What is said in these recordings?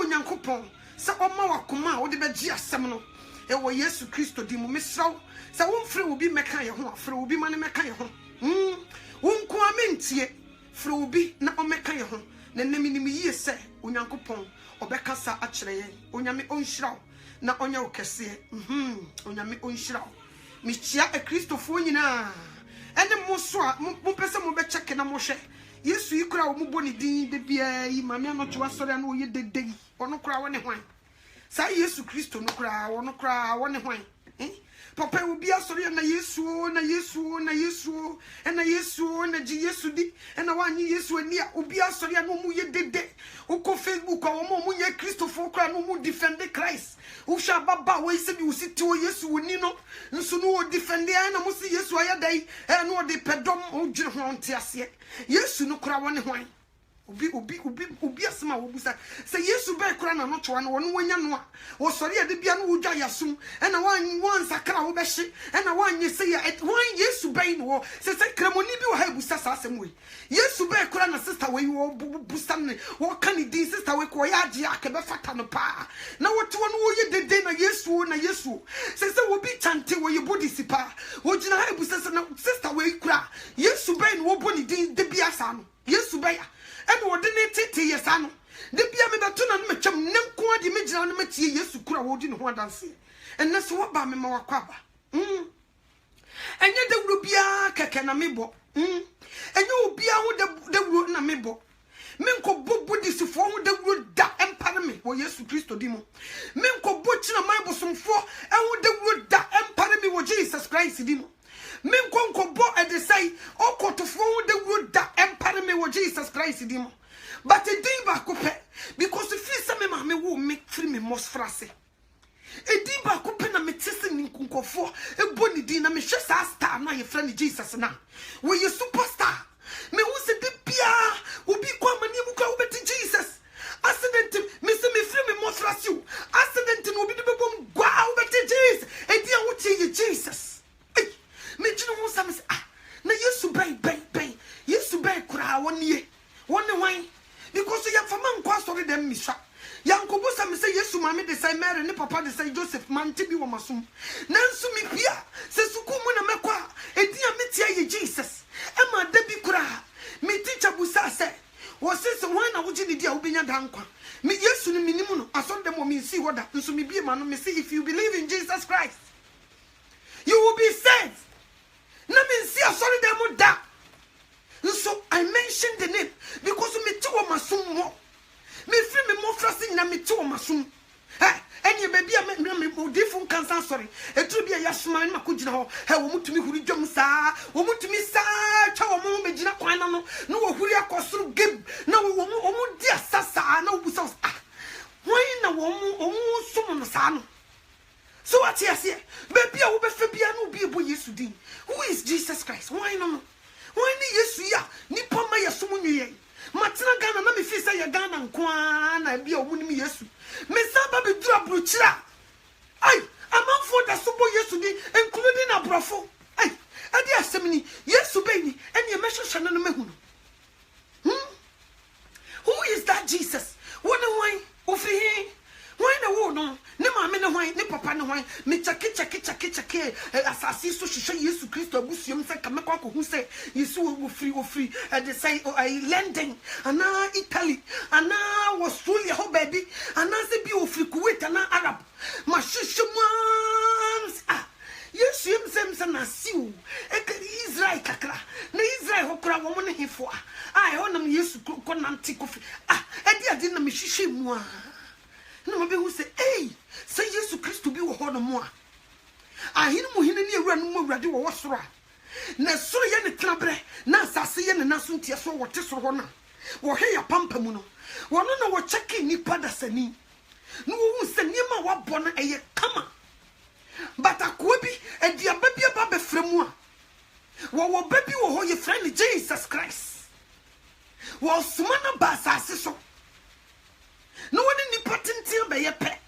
onyankopon se oma wakoma wo de beji asem no e wo Yesu Kristo di mu mesraw se wo mfre obi meka ye ho afre obi mane meka ye ho wo nko amentie fre obi na o meka ye ho na nemi yie se onyankopon obekasa akire ye onyame onhyiraw na onya okese onyame onhyiraw michia e Kristofo nyina ene mo so a mo pese mo be check na mo hwe Yesu ikura wo mo boni din de bia yi mame anoto asore na oye dedegi ono kura wo ne hwan sa Yesu Kristo no kura wo ne hwan papa obi asore na Yesu na Yesu na Yesu na Yesu na ji Yesu di na wanyi Yesu ani a obi asore na mu ye dede uko Facebook a wo mo nye Kristofo kura no mu defend Christ usha baba we se bi usiti o Yesu woni no nso no o defend na mo se Yesu ayadai no de pedom o dwere ho ntiase Yesu no kura wo ne hwan obi asema wo busa se Yesu be kura na no toa no wonu wanya no a wo sori ade bia no wudwa yasum na wan sakra wo be hye na wanye se ya wan Yesu be no se kremoni bi wo ha busa sa asem we Yesu be kura na sister we wo busa ne wo kan di sister we ko ya age akebe fata no pa na wo te wo ye dede na Yesu se wo bi chante wo ye body sipa wo gina ha busa se na sister we kura Yesu be no wo boni din de bia sa no Yesu be ya and what didn't tete yesano. The bia me batuna no metwam ne nko ade me gina no metie Yesu kura wo di ne ho adanse. And that's what ba me ma wakwaba. Enye de wuro bia keke na mebo. Enye obia ho de wuro na mebo. Me nko bobo disifo ho de wuro da empare me wo Yesu Kristo di mo. Me nko bo kina man bosomfo ho de wuro da empare me wo Jesus Christ di mo. Me nko bo e de say okotofo ho de wuro da empare me wo Jesus Christ di mo. But a day back because the free some me will make free me most frase. A day back open a metissin in Kunko for a bonny dinner, me just a star, now your friend Jesus now. Were you superstar? Me who said the Pia will be quite many who go over to Jesus. Accident, Mr. Me free me most frase you. Accident will be the boom, go over to Jesus. A dear will tell you Jesus. Me, you know, some na Yesu bay. Yesu bay cry 1 year. 1 wine. Because you have a man quite sorry them, Miss Yanko Bosa say Yesu Mammy, they say Mary, and Papa, they say Joseph, man, Tibi Wamasum. Nansu mi Pia, says Sukumuna Mekwa, a dear Mitia Jesus. Emma Debbie Kura, me teacher Busa said, was this one I would you dear Ubinya Dankwa. Me Yesu minimum, I saw them me see what that, and so me be a man, me see if you believe in Jesus Christ, you will be saved. Let me see, I saw them that. So I mentioned the name because me too masum mo. Me free me more frosting na me too masum. And you baby me different cancer sorry. It will be a yasman makujina ho. He wo mutumi huri dwom sa. Wo mutumi sa cha wo mo megina kwan no. No wo huri akosuru gib. Na wo mo dia sasa na wo busa. Why na wo mo sum no sa no. So what you say? Baby a wo be fe bia no bi ebo Yesu din. Who is Jesus Christ? Why no? Why ni Yesu ya ni poma Yesu munye matina Ghana na me fi say ya Ghana nkwa na bia omu ni Yesu me saba be dura bruchira ai amanfo da so bo Yesu di including abrofo ai ade asem ni Yesu be ni ene ye mehwehwe no mahu who is that Jesus why ofri why na wo no ne maame ne hwan ne papa ne hwan me chake asasi so hwehwe Yesu Kristo abusuam se kamekwa ko hu se Yesu wo free they say London ana Italy ana Australia ho baby ana se bi ofri Kuwait ana Arab ma hwehwe Yesu yem na siu Israel kakra na Israel ho kra wo mo ne hefo ho nam Yesu ko nanti kofi edi adi na me hwehwe mu no mabe who say say Yesu Kristo bi wo ho no mo ahinu mo hinu ni ewura no mo wurade wo wosoro na soro ye ne trabre na asase ye ne naso ntie so wote soro ho na wo hwe ya pampa mu no wono na wo cheki ni pada sani no wo se niema wa bo na eye kama but akoa bi ediaba bi aba be fremu a wo baby wo ho ye friend Jesus Christ wo suma na ba asase so no one ni patentia be ye pe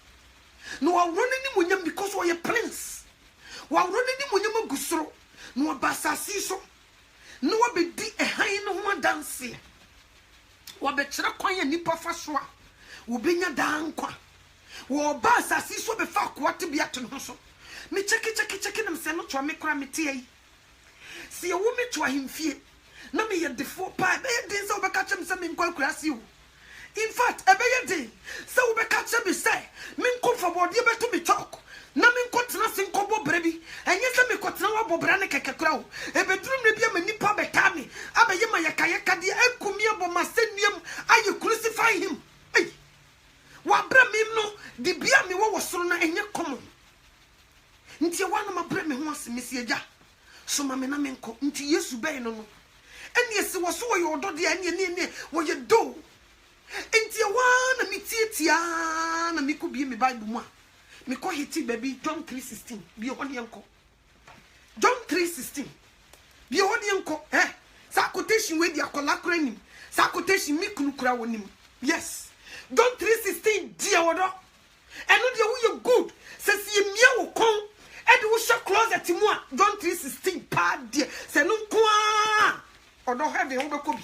no wa running ni munyam because we prince wa running ni munyam gusoro no basasi so no wa be di e han no ho dance wa be kire kwan ya nipa fa so a Ubenya dankwa. Wo ba asase so be fa kwate bia to no so. Me cheki na mse no to me kra metie yi. Se ye wo me to ahemfie. Na me ye defo pa be ye din se wo be ka chem se me nkwa kurase wo. In fact, ebe ye din se wo be ka chem be say me nkwa for body be to me talk. Na me nkwa tena se nkwa bo brebi. Enye se me ko tena wo bo bra ne keke kra wo. Ebe drum ne bia mani pa beta me. Abaye ma yakayaka de akumi abo maseniem aye crucify him. Hey. Wa bra me no di bia me wo soro na enye common. Nti wa na ma bra me ho asemesi agya. So ma me na me nko nti Yesu be no no. Eni esi wo so wo ye odo de eni eni wo ye do. Nti wa na me tietia na me ko bie me Bible mu a. Me ko hiti baby John 3:16. Bi ho ne nko. John 3:16. Bi ho ne nko. Sa quotation we di akola kra nim. Sa quotation mi kunu kra wonim. Yes. John 3:16 dia wodo. Eno dia wo ye good. Se si mia wo kon e de wo hye closet mu a John 3:16 pa dia. Se no nko a odo heaven wo be ko bi.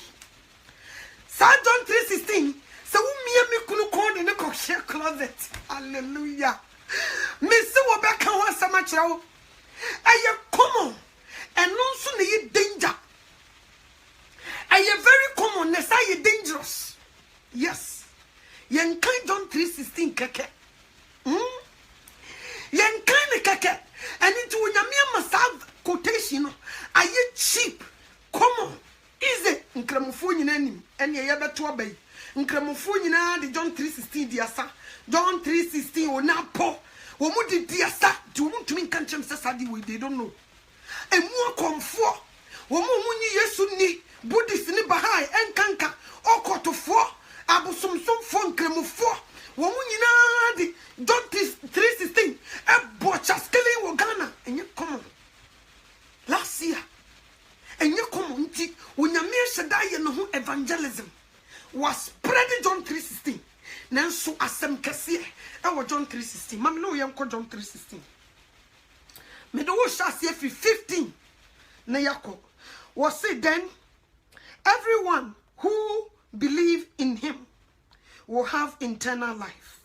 Sa John 3:16 se wo mia mi kunu kon de ne ko hye closet. Hallelujah. Me se wo be ka ho asama kire wo. Aye common. Eno nso ne ye danger. Aye very common ne say ye dangerous. Yes. Yen kan John 3:16 keke. Yen kan ne keke. And into unyamia must quotation no. Aye cheap, common, easy. Nkramofo nyina nim. Ene ye beto obey. Nkramofo nyina de John 3:16 diasa. John 3:16 ona po. Wo mu di diasa. Ti wo ntumi nkan chem se sadi we they don't know. Emu akomfo. Wo mu nyi Yesu ni Buddhist ni Bahai enkanka okotofo abusumsumfo nkramofo. Wo mu nyina di John 3:16 e bocha skele wo Ghana enye common. Last year enye common nti unyame sheda ye no ho evangelism was spreading John 3:16. Nanso asem kese e wo John 3:16. Mama no ye nko John 3:16. Me do wo sha se 15 na yako. Was it then everyone who believe in him will have eternal life.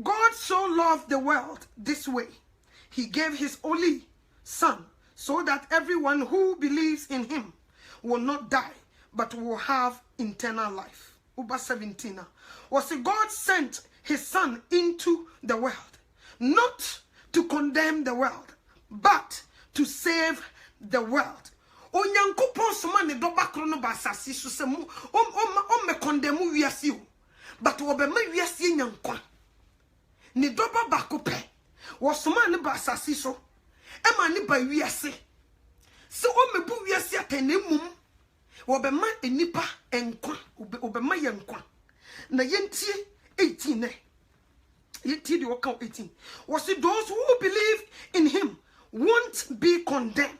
God so loved the world this way. He gave his only son so that everyone who believes in him will not die but will have eternal life. Uba 17. Was it God sent his son into the world not to condemn the world but to save the world. Onyankopon soma ne dobakro no basasi so se mu me condemn wiase o but wo be ma wiase nyankwa ne doba bakope wo soma ne basasi so e ma ne ba wiase se o me bu wiase atanemmum wo be ma enipa enkwa wo be ma yenkwa na yentie 18 ne yentie de wo ka 18 was it those who believe in him won't be condemned.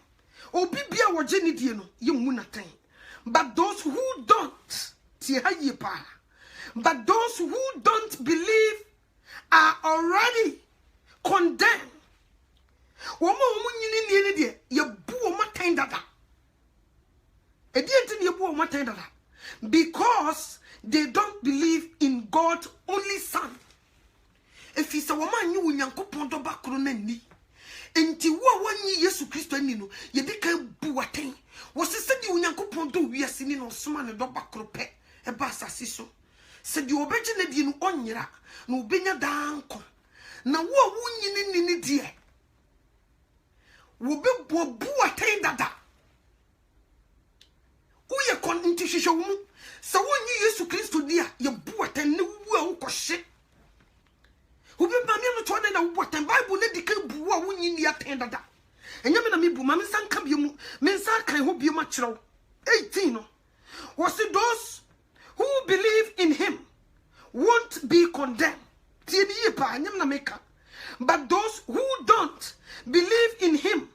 Obibia wajeni die no ye munaten. But those who don't but those who don't believe are already condemned. Womo nyini ni die ye bu o maten dada. E die enti ye bu o maten dada because they don't believe in God's only son. If is a woman you Nyankopon do bakro na ni enti wo wanyi Yesu Kristo ani no ye de kan buwaten wo se di Onyankopon do wiase ni no soma ne do bakro pe e ba asase so se di obeje na di no onyira na obenya danko na wo wunyi ni die wo be buwaten dada wo ye kon nti hwehwe wo mu se wonyi Yesu Kristo di a ye buwaten ne wu a wo kohye Ubi mami no to na wo botan Bible na dika bu a wonyi ni aten dada. Enyame na mebu mami sanka biemu, me san kan ho biemu akiraw. 18 no. Was it those who believe in him won't be condemned. Tie bi pa anyam na meka. But those who don't believe in him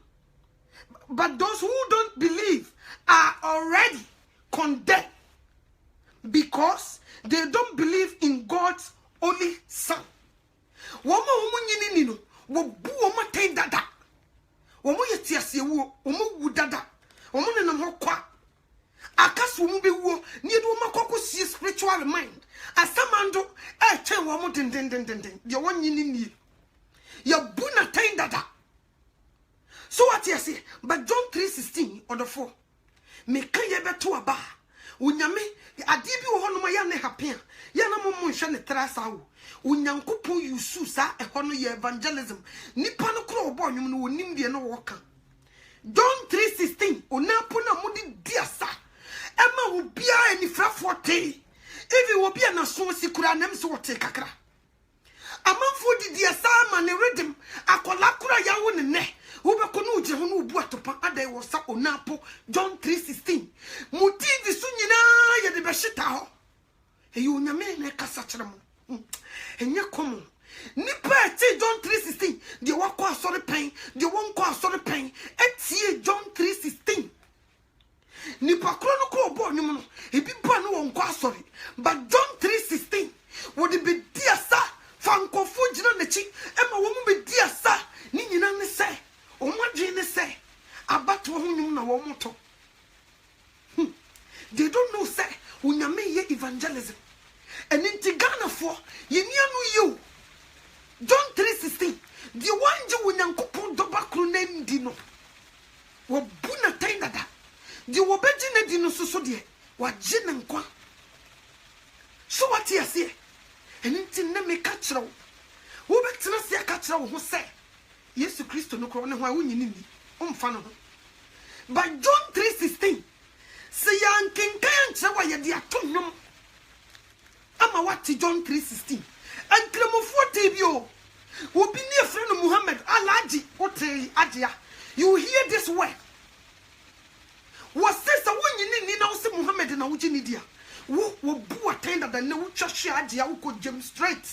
are already condemned because they don't believe in God's only son. Womo nyini ni no wo bu o maten dada womo yetiase wo womo wu dada womo nenam ho kwa akaso mu bewo ni do makoko sie spiritual mind asamando chen wo mo den de wonyini ni ya buna time dada. So what you say? But John 3:16 or the 4. Me can ye beto aba. Unyame adibi wo hono ya ne hapia. Ya na mo hwe ne trasa wo. Unyankopon yusu sa e hono ye evangelism. Nipa no kro obo nwum no wonim de no wo kan. John 3:16 onapo na mudi diasa. Ema wo bia anifrafo te. Evi wo bia na so sikura nam so wote kakra. Amanfo di diasa ma ne redim akola kura ya wo ne ne. Ubeko no je ho no bu atopa adai wo sa onapo John 3:16 mutivi so nyina ye de be hita ho eyi onyame na kasa kire mo enye komo nipa ti John 3:16 de wakọ asori pen de wonko asori pen etie John 3:16 nipa kro no ko obo nyum no ebi ba no wonko asori but John 3:16 wo de be diasa fankofo gina nachi ema wo mu be diasa ni nyina ne se Omagine say, about one na womoto. They don't know, say, unyame ye evangelism. And in Tigana for ye you. John 3:16. The one you unyankopon dobakru name dino. Wabuna tainda da. The wabejine dino so de. Wajine nkwa. So what you say? And in name catchrow. Wobetina see a catchrow who say. Yesu Kristo no kro ne ho a wonyini ni omfa no ho. But John 3:16 say yankenkan nche wa ye de atonwom ama wati John 3:16 ankremofo te bi o obi ne efre no Muhammad alaji ote agia. You hear this word was say sa wonyini ni na wo se Muhammad na wo gini dia wo bu attend that na wo twahwe agia wo ko James straight.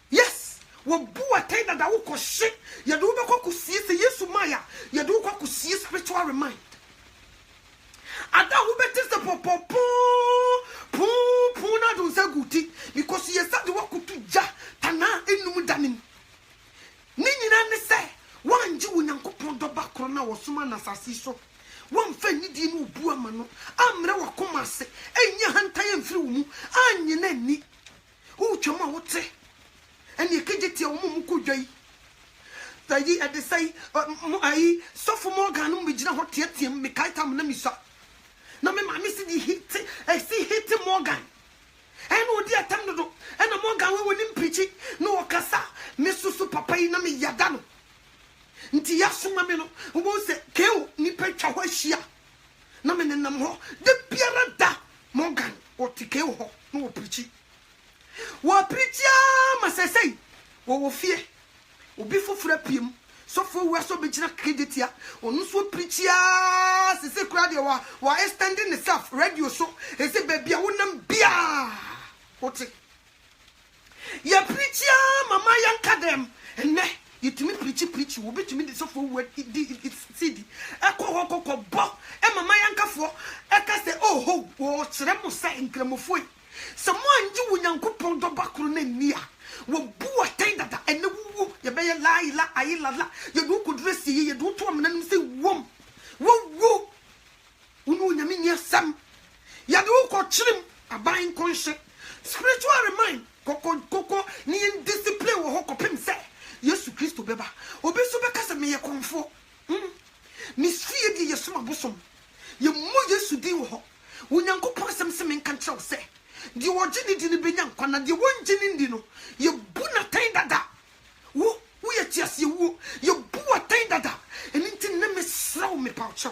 Yes, wo bu attend that wo ko she ya do be ko sie se Yesu maya ya do ko sie spiritual remind ada wo be tese popopo pu na do se guti because ye sa de wo ko tuja tana enum danim ni nyina ne se wanji wo nyankopon do bakro na wo suma na sasi so won fa ni di no bu ama no amre wo koma se enya hantan mfiri wo mu anye na ni wo twama wo te eni kejeti o mu kodwai tayi ade sai ai sofu Morgan no megina ho tietiem me kaitam na misa na me ma misi di hit I see hit Morgan eno di atam no do ena Morgan we woni mprichi no okasa me susu papa yi na me yada no nti yasoma me no wo se keo ni petwa ho ahia na me nenam ho de biara da Morgan o tikeo ho no wo prichi wo prichia masesei wo fie obi fofura piem so fo we so be gina creditia onu so prichia sese kura de wa extending the self radio so e se baby a wonam bia oti ya prichia mama yanka dem enne yitimi prichi wo betimi de so fo we cd ekoko bo e mama yanka fo e ka se oh ho wo kire mo sa nkremofo someone ji wunyankopon do bakru na nia wo bu atai dada ene wu ye be la ila ayila la ye do ko dress ye do to am nanum se wom wo unu nyame nia sam ya do ko chirim aban konhye spiritual remind koko ni discipline wo hokopem se Yesu Kristo beba obi so be kasa me ye konfo mi fie di Yesu mabosom ye mo Yesu di wo wunyankopon sam se men kan traw se di wojini di ni benya nkwana di wonjini ndi no ye bu na tan dada wo ye tiase wo ye bu atan dada eni nti na me sraw me paucho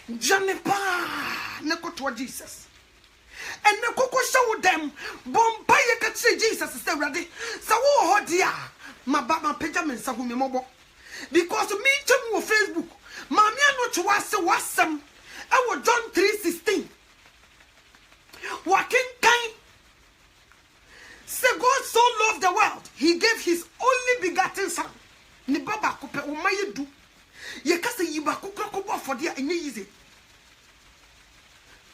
jane pa na koto Jesus and na koko show them bomba ye ka tire Jesus say ready sa wo ho dia ma page men sa hu me mobo because me chem wo Facebook ma me no to wasem e wo John 3:16 Walking kind. Say God so loved the world, he gave his only begotten son. Ni baba kupe umaye du. Ye kase yiba kukra kubo for dia enye yize.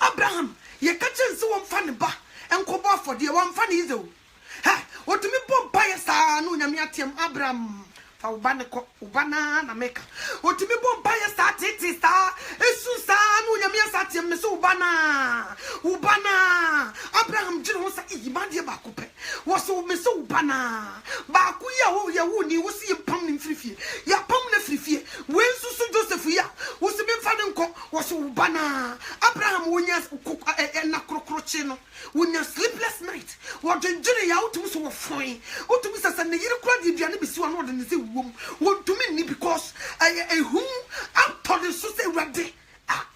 Abraham, ye kache nsi wamfa ne ba, enkobo for dia wamfa ne yize o. Ha, otumi bomba ye sa no nyame atiem Abraham. Ubaneko, Ubana, Nameka. What to be born by a statity star, a Susan, Uyamia Satim, Miss Ubana, Ubana, Abraham Jones, Imandia Bakupe, was so Miss Ubana, Bakuya, Yawuni, was he a pumping free, ya pumping free, when Susan Joseph, was the Bifanco, was Ubana, Abraham, when you and Nakrochino, when you sleepless night, what the jury out to so fine, or to Mr. Sunday, you cried the Janibis. Want to me because I whom I'm told so say ready. Ah,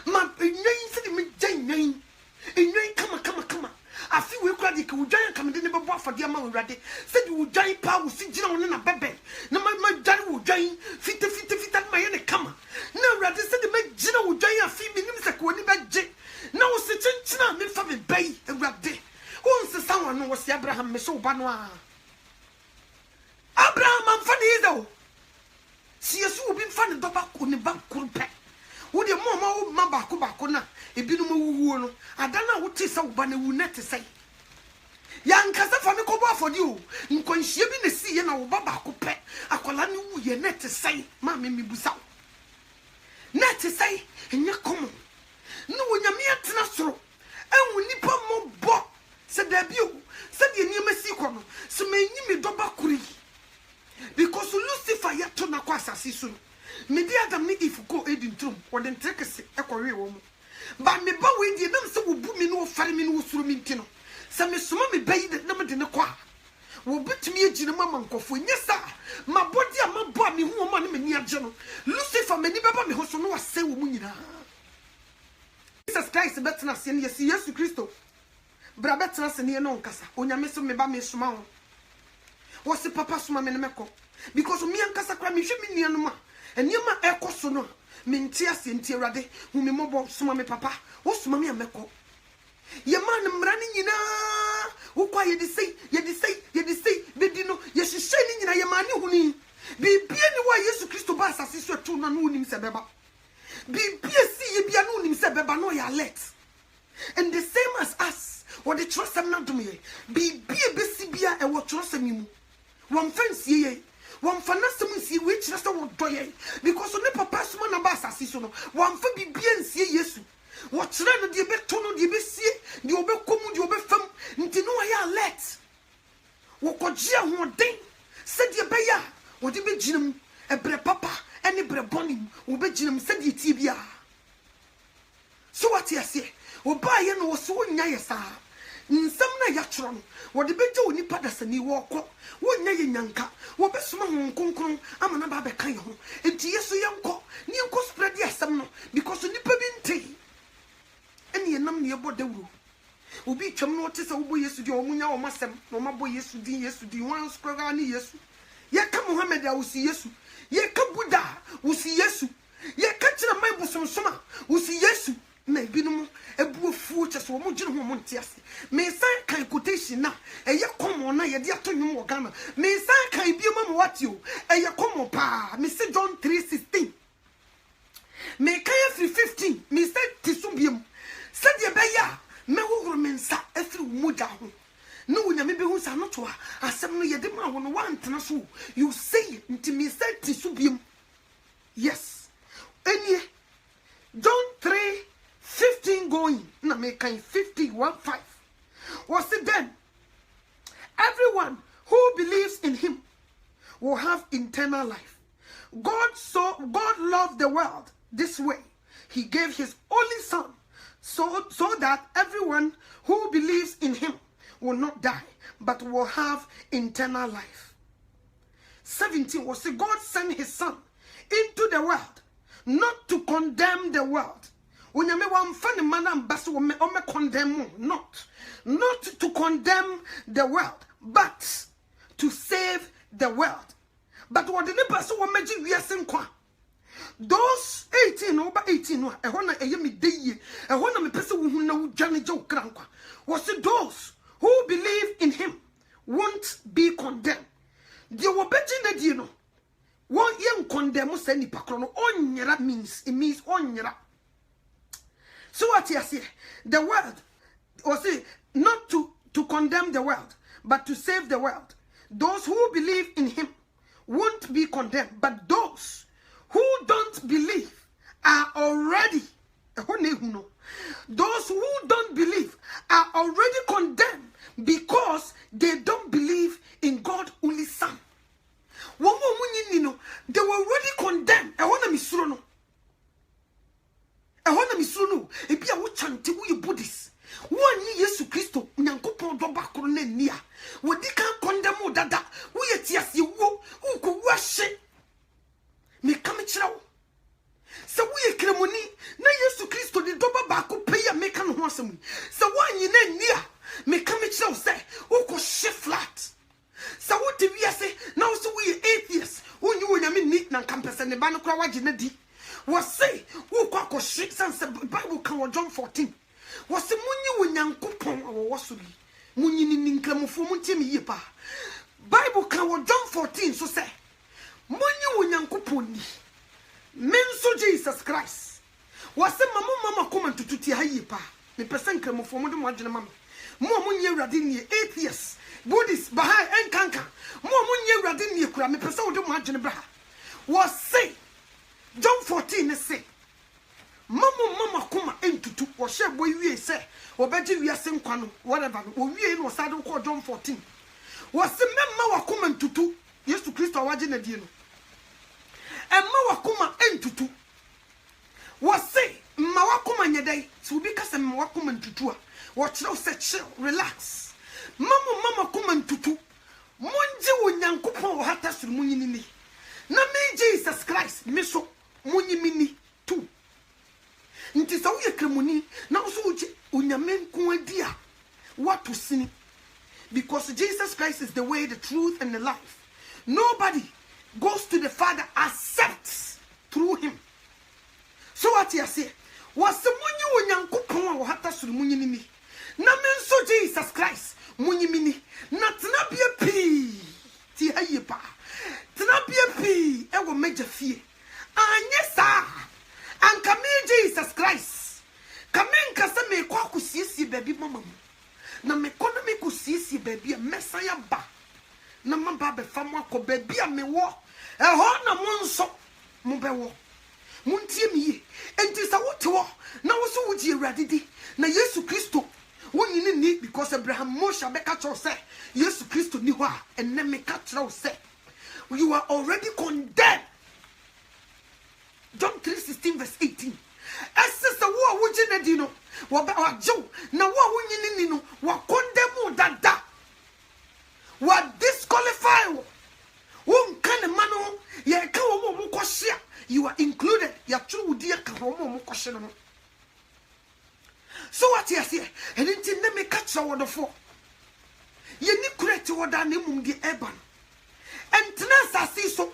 my name said me Jane. Come. I feel we cried the giant coming in the bar for the amount ready. Said you giant power, sit down in a baby. No, my giant will giant fit my any come. No, rather said the make Gino will giant female like when he back J. Now, sit down, me for me bay and ready. Once the someone was Abraham Meso Banois. Abraham, I'm funny though. See us who been funny back on the back curpe. Would your mamma Kubakuna, a binumu? I don't know what is out, but I will not say. Young Casafamicoba for you, in consuming the sea and our baba coupe, a colanu, ye net to say, Mammy Busau. Net to say, and you're common. No, when you're mere tenastro, and we nipper more bo, said debut, said the new Messicono, so may you me dobakuri. Because Lucifer yet to Naquasa soon. Maybe Adam need if go aid in tomb or then take a career woman. But me bow in the name so will boom me no farming no swimming. Some is mommy bay that number in the qua. Will bet me a gentleman coffee. Yes, sir. My body and my body who money me near general. Lucifer may never be who no say woman. Jesus Christ better not send yes to Christo. Brabetras and near no casa. Onya miss me by me small. What's the papa suma menemeko? Because me and Casacra me shimmy near and Yama echo sono. Mintias in Tirade, whom me mobile suma me papa, what's mammy and meko? Your man am running in who quiet the say, yet the say, bedino, yes, she's shining in a yamani huni. Be any why yes, Christo Bassa, sister to Nanunim Sabeba. Be PSC, be anonym Sabeba, no ya let. And the same as us, what the trust am not to me. Be a BCBA and what trust me. One fancy ye, one fanasum see which just won't doye, because on the papa man about Sassisono, one for be see yesu. What's rather the betono the BC, the obecomu, the obefum, Ntino ya let. What could you one day? Said your bayer, what you be jim, a bre papa, any bre bonny, will be jim, said ye tibia. So what you say, or buy and was so nyasa. In some yatron, what the beto ni padasani walk, what nay yanka, what best man concron, I'm an abacayo, and tiesu yanko, Nianco spread yes some because the nippabin tea. And ye num near Bordeaux. Will be chum notice of boy yes to your munya or massam, no my boy yes to do one scragani yes. Ye come Mohammed, I will see yes. Ye come Buddha, will see yes. Ye catch a my bosom summer, will see yes. May be no a boo fool just one more general Montias. May sign quotation now, a ya come on, a dear to you more gamma. May sign be a mum what you, a ya come pa, Mr. John 3:16. May Kaya 3:15, Mr. Tisubium. Said ye baya, me who remains a through Mudahu. No, you may be who's not to her, as some ye demand one want to you say it to me, said Tisubium. Yes. And ye, John 3:15 going, na make 51:5. Was it then? Everyone who believes in him will have eternal life. God loved the world this way. He gave his only son so that everyone who believes in him will not die, but will have eternal life. 17 was God sent his son into the world, not to condemn the world. When you may want funny man and bass or me condemn, not to condemn the world, but to save the world. But what the person will make you yes and qua. Those 18 over 18, a honor a yemi day, a honor me person who know Johnny Joe Cranqua, was it those who believe in him won't be condemned. They were betting that you know. One young condemn send pacrono on yera means it means on yera. So what you say? The world, or say, not to condemn the world, but to save the world. Those who believe in him won't be condemned, but those who don't believe are already, those who don't believe are already condemned because they don't believe in God's only Son. They were already condemned. I want to if you are chanting, we Buddhists. One year, Jesus Christ, Nyankopon do bakoro na nia. We can't condemn you dada. We yet yes you who could worship. Me come chirawo. So we kremoni na Jesus Christ the doba bako pay make an hosem. So one ye na nia. Me come chirawo say who could shift flat. So what do we say now? So we atheists. Who you na me need na campus and the bano kwa wajina di. Was say who kwa shit sans Bible can John 14. Was the munyi Nyankopon or wasuli. Munyi ni nkramofo muntimi yepa. Bible can John 14 so say munyi Nyankopon ni. Menso Jesus Christ. Was the mama come to tuti hayepa. Me person nkramofo mu de mo agene mama. Mo munyi awrade ni atheists, Buddhists, Bahai and Kanka. Mo munyi awrade ni kura me person de mo agene bra. Was say John 14 say Mama kuma entutu wo she boy wie say obeji wiase nkwa no whatever wo wie no sade ko John 14 wo se memma wakoma entutu Yesu Kristo waje na die no emma wakoma entutu wo se mma wakoma nyedai so bi kase mma wakoma entutu a wo kire say chill relax mama kuma entutu monje wo Nyankopon wo hata suru munyini ni na me Jesus Christ me so munyimini tu nti sa uye kremoni na so uche unyamen kuadia what to sin because Jesus Christ is the way, the truth and the life. Nobody goes to the Father except through him. So what you say was the munyi Nyankopon wo hata suru munyini ni na men so Jesus Christ munyimini na tena bia pi ti hayepa tena bia pi e wo meja fie anyesa anka me Jesus Christ kamenka se me kwa kusiesie baby mama na me kono me kusiesie baby a mesaya ba na mamba be famo akọ baby a me wo ho na mo nso mo be wo muntie miye enti sa wote wo na wo so wuji awrade di na Yesu Kristo wonyini ni because Abraham Moshe be ka cho say Yesu Kristo ni ho a enne me ka cho say you are already condemned. John 3:16 verse 18. Essa wo wuji na di no wo ba wajo na wo wonyini ni no wa condemn dada wa disqualify wo nkan mano ye ka wo mo kwhye you are included ya tru wudi ya ka wo mo kwhye no. So what you say and nti na me catch wo do fo ye ni correct wo da na mum di eban entena sasi so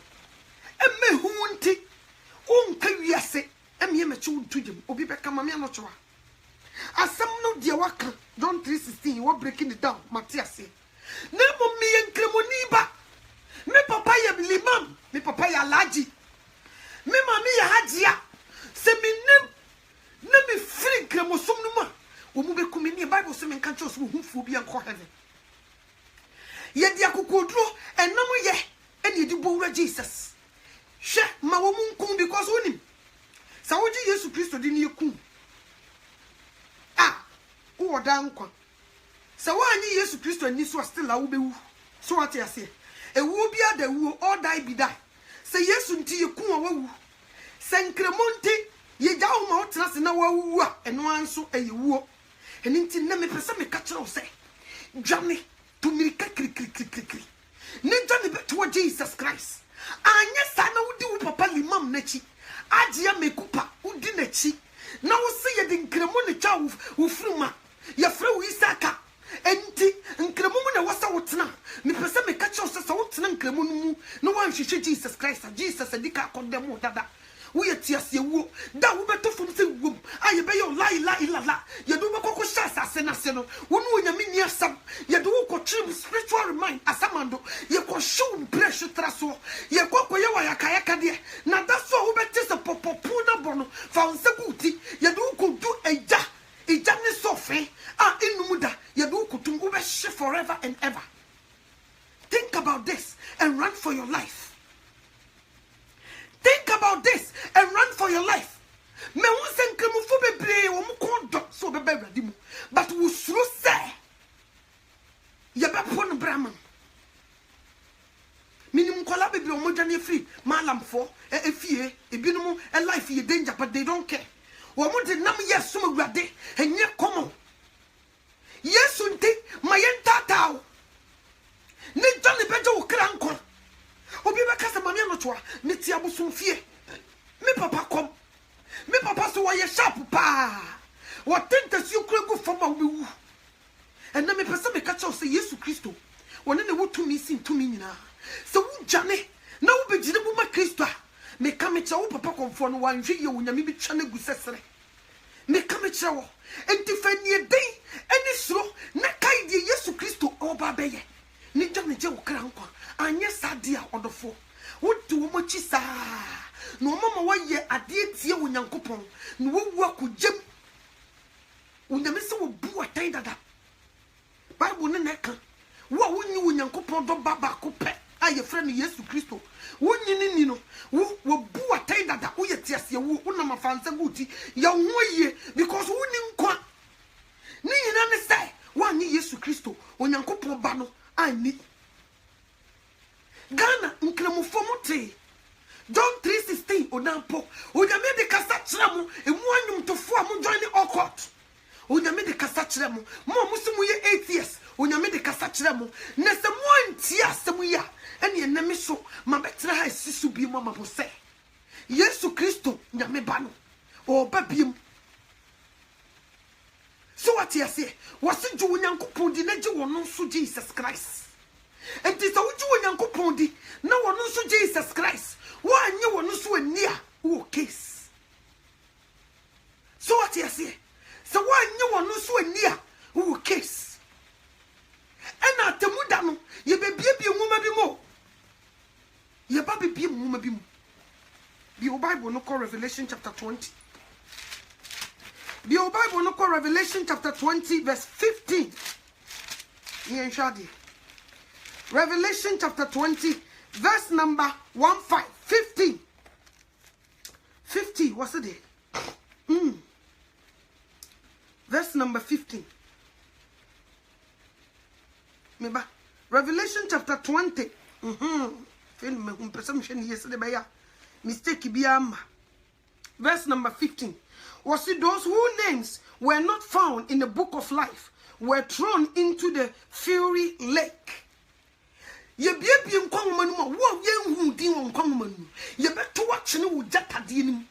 emme hu nti unka wiase emye mechi wudugem obi beka mame anochoa asem no de waka John 3:16 you breaking it down Matthias na mum me yenkremoni ba me papa ya limam me papa ya laji me mama ya hajia se me nem na me free kremosom no ma wo mu bekumi ni Bible se me kan cho so hufu bi enko heaven ye dia kokoduro enam ye eni di bowura Jesus she ma wo mu nkum because wonim sa woji Yesu Kristo di ni ekum wo da nkwa sa wo anyi Yesu Kristo ni so still a wo bewu so what you say ewu bia da wu all die be die se Yesu nti ekum a wawu senkremonte ye jawo ma otena se na wawu a eno anso eyewuo eni nti na me pese me ka kire se dwane to mirika kri ne dwane be to Jesus Christ anya sa na wudi wo papa limam nachi agya mekupa wudi nachi na wo se ye de nkremo ne cha wo fruma ya fra wo Isaka enti nkremo mu na wasa wotena me pese me ka kire se wo tena nkremo no mu na wan hwehwe Jesus Christ Jesus adika kodem dada wo ye tiase wo da wo beto fom se wom aye be yo la ye do be kokko sha asase na se no wo no nyame ni asam ye do wo kotrim spiritual remind asamando ye ko show pressure traso ye kokko ye wa yakayaka de na da so wo beti se popopu na bono fa onse kuti ye do ko do eja ne sofe inumuda ye do ko tungu be she forever and ever. Think about this and run for your life. about this and run for your life. Me won sen kremufo bebre wo mu kondo so bebe awurade mu. But wo suro say ye be pon brahman. Minimum kola bebre wo dwane free malamfo efie ebinom a life ye danger but they don't care. Wo mu de nam yes so awurade enye komo. Yesu nti mayenta tawo. Ne dwane beje wo kranko. Obi be kasa mami anotoa ne ti abosom fie. Me papa kom. Me papa so wa ye sharp pa. What tentasi ukregu fama wu. And na me pese me kacha say Yesu Kristo. Wona ne wotumi sin tumi nyina. Se wu jane na wo begire bu ma Kristo a. Me ka me cha wo papa komfo no wanhwe ye wo nyame bi twa na gu sesere. Me ka me cha wo. Enti fanie den eni suro na kai die Yesu Kristo oba beye. Ni jane je wo kra nkwa. Anye sade a odofo. Wo di wo mochi sa. No mama wa ye ade tie wo nyankopon. No wo wu akogem. Unyame se wo bu atan dada. Bible ne neka. Wo wunyi wo nyankopon do baba ko pe. Aye frɛ no Yesu Kristo. Wunyi ni no. Wo bu atan dada. Wo ye tiase wo una mafansa guti. Ya ho ye because wuni nkwa. Ni nyina ne sai. Wa ni Yesu Kristo. Onyankopon ba no ani. Ghana nkramufo mote. John 3:16 onampo. Onyame de kasa kyerɛ mo. Emu anyum tofo a mo join the occult. Onyame de kasa kyerɛ mo. Mo musimu ye 8 years. Onyame de kasa kyerɛ mo. Na se mo anti asɛm ya. Ɛne ename so ma betra ha sisu bi mo ma bo sɛ. Yesu Kristo nyame ba no. O ba biem. So what you say? Was it you nyankopon di na gye wono so Jesus Christ. Enti sa wuji nyankopon di na wono so Jesus Christ. Wa anye wono so ani a wo case. So what you say? So wa anye wono so ani a wo case. Ena temuda no ye bebie nwoma bi mo. Ye ba bebie nwoma bi mo. The Bible no call Revelation chapter 20. The Bible no call Revelation chapter 20 verse 15. Revelation chapter 20 verse number 15. 50, what's it there? Verse number 15. Revelation chapter 20. Mistake biama. Verse number 15. Was it those whose names were not found in the book of life were thrown into the fiery lake? Ye bie nkwanuma no ma wo ye hu din won nkwanuma no ye beto wa kyene wo jatade nim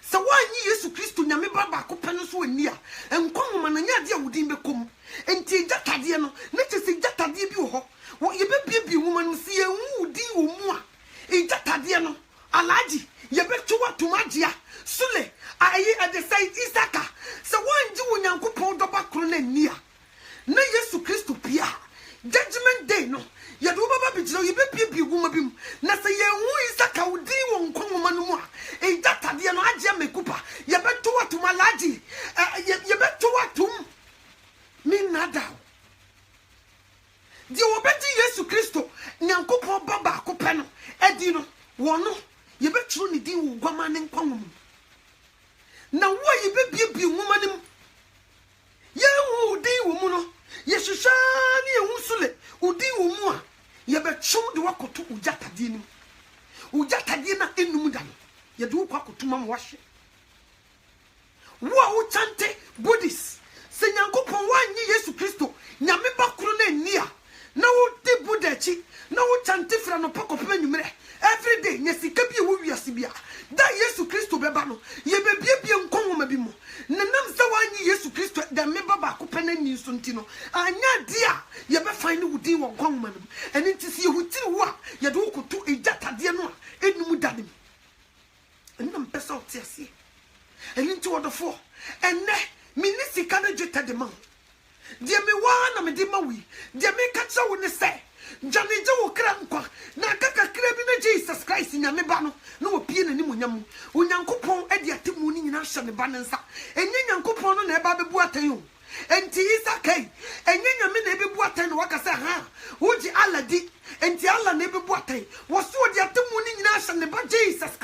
se wanyi Yesu Kristo nyame baba ko pe no so ani a nkwanuma na nya de a wodin bekom enti jatade no ne kyese jatade bi wo ye bie nwuma no se ye hu din wo mu a e jatade no alaji ye beto wa tomagia sule ayi at the side Isaka se wanji wo nyankopon do ba kro na ani a na Yesu Kristo pia judgment day no ye do baba bijiro ye bebie wuma bim na se ye hu Isaka odi won konwoma no mu a e datade no agye mekupa ye beto watum alaji ye beto watum mi nada di obedi Yesu Kristo nyankopon baba ko pe no edi no wono ye betru ni din wo gwama ne nkwanwom na wo ye bebie wuma nim ye hu din wo mu no ye hwehwani ehu sule udi wo mu a ye betwom de wakoto ujatade nim ujatade na enum dan ye de wakoto mam wahye wo chante buddhist se nyankopon wanyi Yesu Kristo nyame bakro na ani a na wo de budachi na wo chante fra no pakopema nyumre every day nya sika bi wo wiase bia da Yesu Kristo beba no ye bebie nkonwoma bi mo nanam se wanyi Yesu Kristo da me baba ko pena ni so ntino anya dia ye be fan ni wudi won nkonwoma no eni ntisi ye hutiri wo a ye de wokoto ejatade no a enum danim enum pesa otiase eni nti wodofo enne minisika na jetade man dia me wa na me di mawi dia me kacha wo ne se Janije wo kra nkwa na kaka kra bi na Jesus Christ nyame ba no na wo pie nani munyam onyankopon ade atemu ni nyina hye ne ba ne nsa enye nyankopon no na eba bebu atan o enti Isakai enye nyame na ebebu atan no wakasa ha woji aladi enti Allah na ebebu atan wo so ade atemu ni nyina hye ne ba Jesus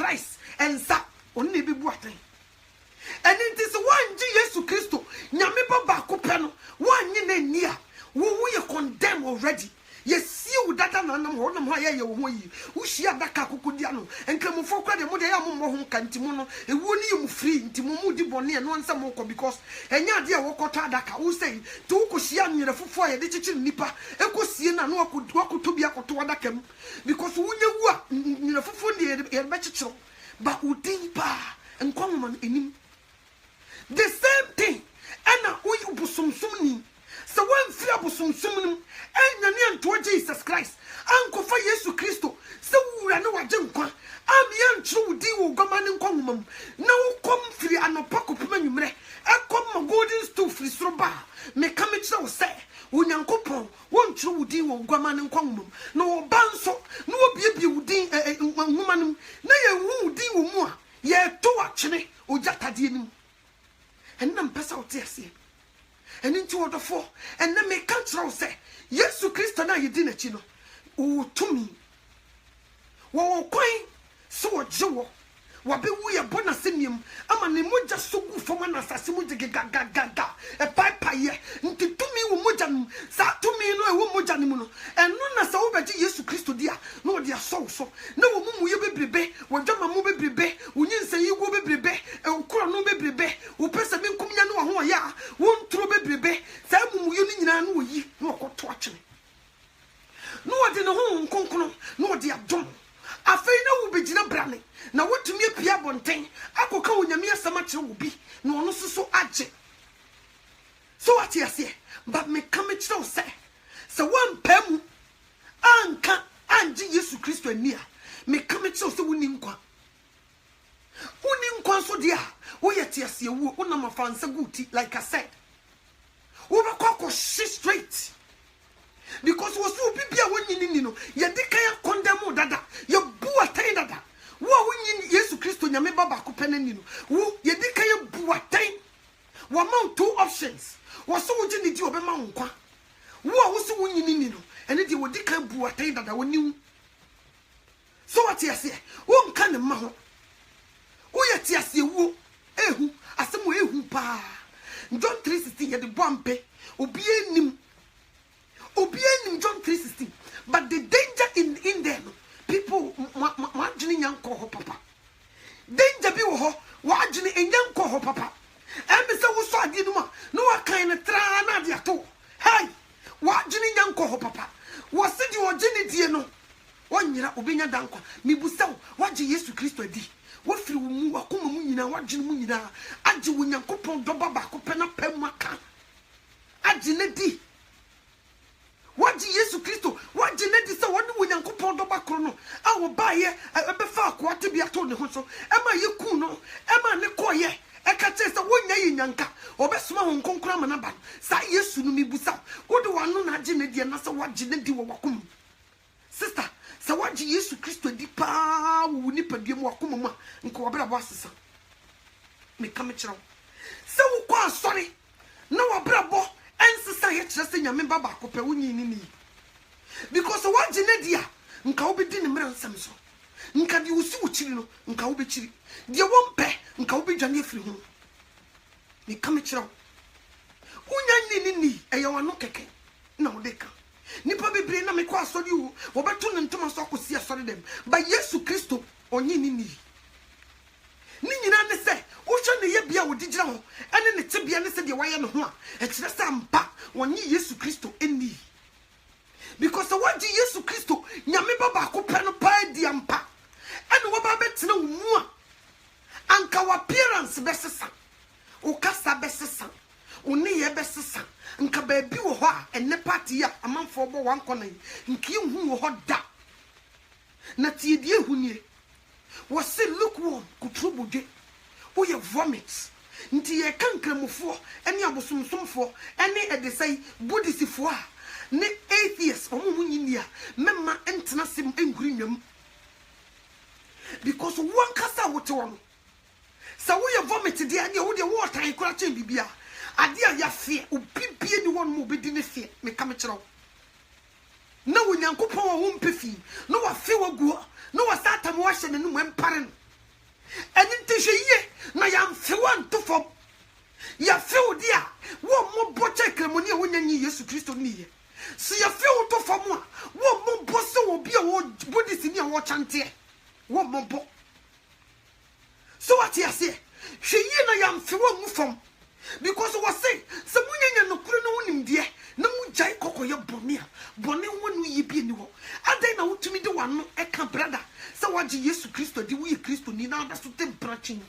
already. Yes, you that and one of my eye away. Who she had that cacudiano and come for credit more than more cantimono, a wooden free Timomu di Bonnie and one some because and ya dear Wakota Daka who say to Kusian in the fire, the kitchen nipper, and Kusian and walk to be a Kotoadakam because when you work in the Fufundi and Betchel, but Udimpa and common in him. The same thing, and now we put some summoning. So one fear was some summoning. And to Jesus Christ, Uncle for Jesus Christo. So we are no ajunkwa. I'm young true deal goman and common. No come free and no pocket manumre. I come my golden stool free stroba. May come it so say. Unyan coupon, one true deal goman and common. No banso, no baby woodin woman. Nay, who deal more. Ye two actually, or jatadin. And none pass out there, see. And into other four, and then make control say. Yes, Christo na yedina chino. O to me. Wo coin so jowo. Wabe we a bonasimium. Ama ne moja so gu for man asasimu de gaga. E papa ye. Nti to me wo moja num. Sa to me no e wo moja nim no. En no na sa wo beji Yesu Christo dia. No dia so. Na wo mu ye bebrebe. Wo dwama mu bebrebe. Wo nyinse yi wo bebrebe. E okura no bebrebe. Wo pese me nkumnya no ho ya. Wo ntro bebrebe. Sa mu ye no nyina no wo yi. No okoto achene. No odi no ho nkonkono. No odi adom. Afei na wo begina brane na wotumi apia bonten akoka onyame asama kire wo bi na ono so agye so what you say but me come kire say so one pam anka anje Yesu Kristo ani a me come kire say woni nkwa so dia wo yete ase wo una mafansa guti like I said wo be kwako straight because was so bibia wonyini no ye de kan condemn dada ye buatan dada wo wonyini Yesu Kristo nyame baba ko penani no wo ye de kan buatan wo ma two options wo so wo gini di obema nkwa wo so wonyini no ene de wo de kan buatan dada woni so what you say wo nka ne ma ho wo ye ti ase wo ehu asemo ehu pa John 3:16 ye de bompe obi enim John 3:16. But the danger in there, people margining young coho papa. Danger be ho, watching a young coho papa. And Mr. Wusa Dinuma, no kind of trana diato. Hey, watching young coho papa. Was said you are Jenny Diano. 1 year obinya danko. Mi busao, what Jesus Christo di. What through Muakumuna, what Jimuna, Ajunya coupon dobaba, copena pemaka. Ajinedi. What Jesus Christo, what Jeneti so what do we yanko pondo bakrono? I will buy ye a befa quite to be a tone hoso. Emma you kuno, Emma Nekoye, a catches a 1 year yanka, or best small concramanaban. Sa yes to me busa. What do I know not Jeneti and Nasa what Jeneti wakum? Sister, so what Jesus Christo di pa who nip a dim wakumama and coabra bosses. Me come it wrong. So quite sorry. No a brabo. And society just in your member back up a because of what Genedia, nka obi din mran samso nka di usi uchiri no nka obi chiri de wompe nka obi dwane afiri ho ni kame chiro unya ni eye wano keke na odeka nipa bebre na mekwa asori wo wobeto ne ntoma so akosi asori dem ba Yesu Kristo onyi ni nyina ne se wo hwe ne ye bia wo digira ho ene ne tebia ne se de waye ne ho a e kire sa mpa wonyi Yesu Kristo eni because what Yesu Kristo nyame baba ko pe no pa di ampa ene wo ba betena wo mu a anka wa appearance besesa wo kasa besesa wo ne ye besesa nka ba bi wo ho a ene party a amanfo bo wan konan nki hu wo ho da na tie die hunie wo se lukewarm kutrubuje wo ye vomit nti ye kankramufo ene abosomsomfo ene edesai buddhistifo a ne atheists omo nyinia memma entena sim enguri nwam because one kasa wote won sa wo ye vomit de ane wo de wo tan kura chen bibia ade a ya fe obibie ni won mo bedi ne fe me ka me kire na wo nyankopon wo mpefi no wa fe wagu no wa satan wo hye ne no empare ene ntehye na ya mfe wan to fo ya fe odi a wo mo boche kremoni a wo nyanyi Yesu Kristo niye si ya fe famua. Wo mombo so obi a wo Buddhist ni a wo chante. Wo mombo. So what you say? She ye na yam fe wo mu fam. Because we say, some women no kuru no nim die, na mu jai kokoye boni a, boni wonu ye bi ni ho. Adai na wutumi de wano e kan brother. Sa waji Yesu Kristo di wo ye Kristo ni na da so temperature.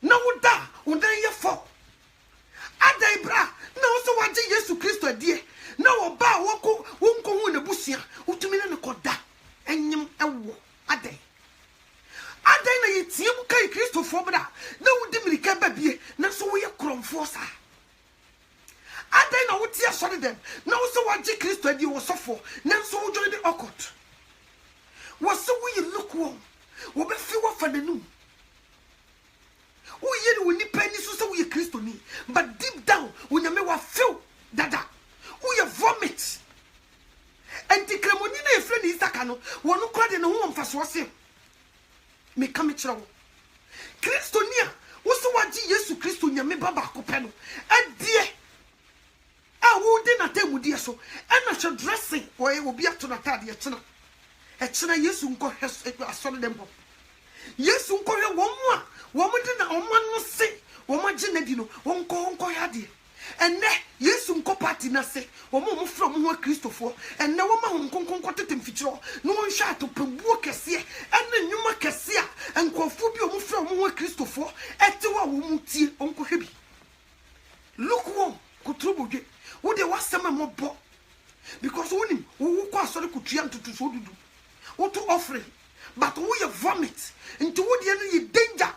Na woda ye fo. Adai bra, na wo so waji Yesu Kristo die. Na wo ba wo nko hu na busia, wutumi na koda. Enyim ewo adai. Adai na yetie mu kai Kristo fo bra na wudi mirika babie na so wo ye kromfo sa adai na wuti asori dem na wo so waje Kristo adi wo sofo na so wo join the occult wo so wo ye look wo be fi wo fa nanum wo ye ni woni pani so wo ye Kristo ni but deep down wo nyame wa feel dada wo ye vomit enti kremoni na efre ni Isaka no wo no kra de no ho mfaso se me come chiro Kristo nia wo so waji Yesu Kristo nyame baba akopɛ no adie a wo de na temudie so ɛna hye dressing wo obi ato na tade ɛkyena Yesu nkɔ asɔre dem ho Yesu nkɔ hwɛ wo mo de na ɔmo no se wo mo gye na di no wo nkɔ hwɛ ade enne Yesu nkɔ party na se wo mo from ho Kristofo enne wo ma ho nkonkonko tetem fikyiro no wo nhwa atopambuo kese enne nnwuma kese a nkofo bi wo mo from ho Kristofo ete wo mu tie onko hwe bi look wo kutrubodwe wo de wasem mobo because wonim wo kɔ asɔre kutua ntutu so dudu wo to offering but wo ye vomit into wo de no ye danger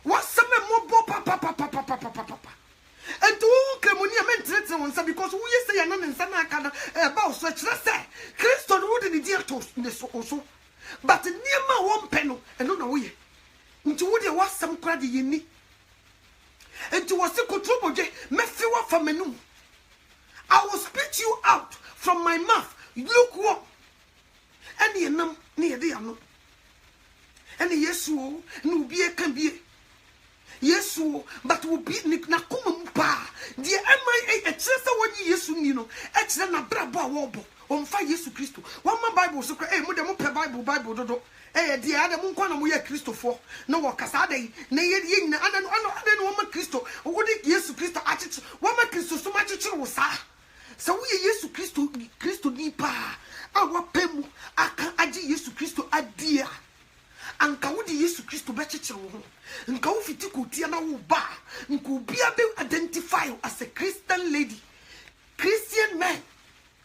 wasem mobo papa and to kremoni amentrete won say because we say ya na nsa na aka na ba so kire say Kristo no de dia to ne so but niema won pe no eno na wo ye nti wo de wasam kra de yeni enti wo se kotrobodwe mefi wa famanu I will spit you out from my mouth look what and ye nam ne ye de ya no and Yesu no bi e kan bi Yesu but will be na kuma mpa die amai e kyerese woni Yesu ni no e kyere na brabo a wo bo o mfa Yesu Kristo one man Bible so kra mu de mo pe Bible dodo die ade mo nkwa na mo ye Kristofo na wo kasa dai na ye nyina ana no wo ma Kristo wo de Yesu Kristo achichi wo ma Kristo so ma chichi wo sa wo ye Yesu Kristo ni pa a wo pemu aka agi Yesu Kristo adia anka wo de Yesu Kristo be chichi wo nka wo fiti ko tia na wo ba nka obia be identify you as a Christian lady Christian man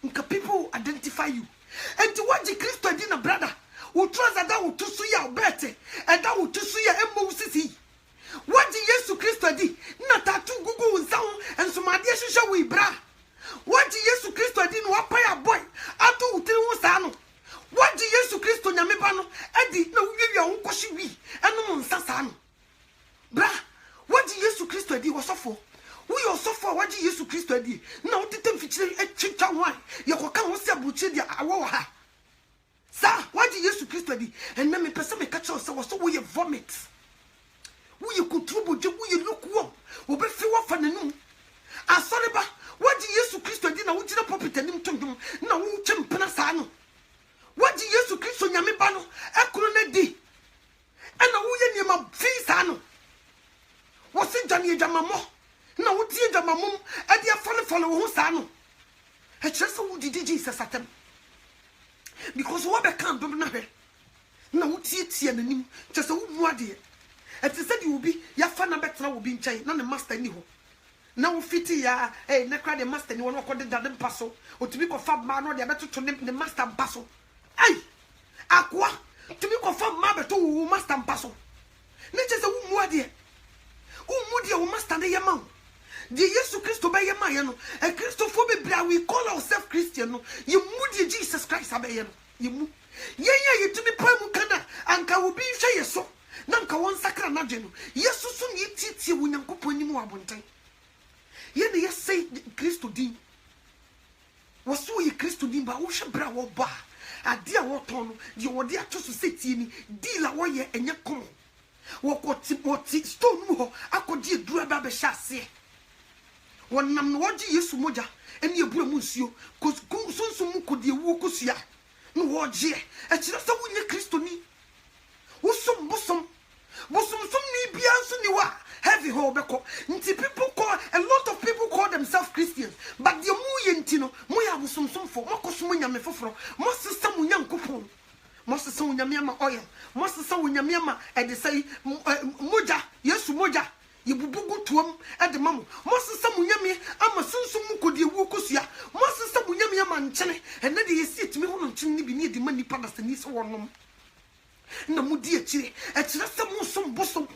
nka people identify you and what the Kristo di na brother wo trouser da wo tusu ya obete and da wo tusu ya emo sisi what the Yesu Kristo di na tatu gugu unsa ho enso made hwehwe wo ibra what the Yesu Kristo di no apa ya boy ato utiri wo sa no what the Yesu Kristo nyame ba no edi na wo wiwi a wo koshi wi eno nsa sa no bra what the Yesu Kristo di wo sofo wo yo sofo what the Yesu Kristo di na wo tetem fikyire etwitwa ho a ye koka wo se abuche di awo ha sa what the Yesu Kristo di en na me pese me ka che se wo so wo ye vomit wo ye kutrubo je wo ye lukuo wo be fi wo fa nanum asore ba what the Yesu Kristo di na wo gina pulpit anim tondum na wo chempena sa no what the Yesu Kristo nyame ba no ekuru na di ena wo ye niema fi sa no wo se jani jamamo na wo tie jamamum e dia fale wo ho sa no e kire se wo didi Jesus atem because wo be kan dom na hwe na wo tie nanim kire se wo mu ade e te se di obi ya fa na betra wo bi nkyai na ne master ni ho na wo fiti ya ne kra de master ni wo no kode dade mpaso otumi ko fa ma no de betoto ne master mpaso ai akwa tumi ko fa ma beto wo master mpaso ne kire se wo mu ade umudi o master na yema the Yesu Kristo be yema ye no e Kristofo be bra we call ourselves Christian no ye mudi Jesus Christ abaye no ye mu ye tumi pa mu kana anka obi hwe ye so na anka won sakra na je no Yesu so ni titie wo Nyankopon ni mu abontan ye ne ye say Kristo din wo so ye Kristo din ba wo hwe bra wo ba ade a wo ton no ye wo de atoso setie ni deal a wo ye enye kom woti stone mu ho akodi edura ba be hyase wonam no woji Yesu moja eni ebura mu nsuo sunsun ko de wu kusia no wo je e kire se wunye Kristo ni wosum bosom ni bia nso ni wa heavy ho beko nti people call a lot of people call themselves Christians but the mu ye nti no mu ya bosomsom fo makosom nyame foforo mo sesa mu nyankopon mo sesa mu nyame ma oil mo sesa mu nyame ma e de say moja Yesu moja yibubugu tuom e de mamo mo sesa mu nyame ama sunsum mu kodi ewu kosua mo sesa mu nyame ma nkyene e na de yesi etimi ho no nkyene ni bi ni de mani pada sani se wonom na mudi akire e kire se mo som bosom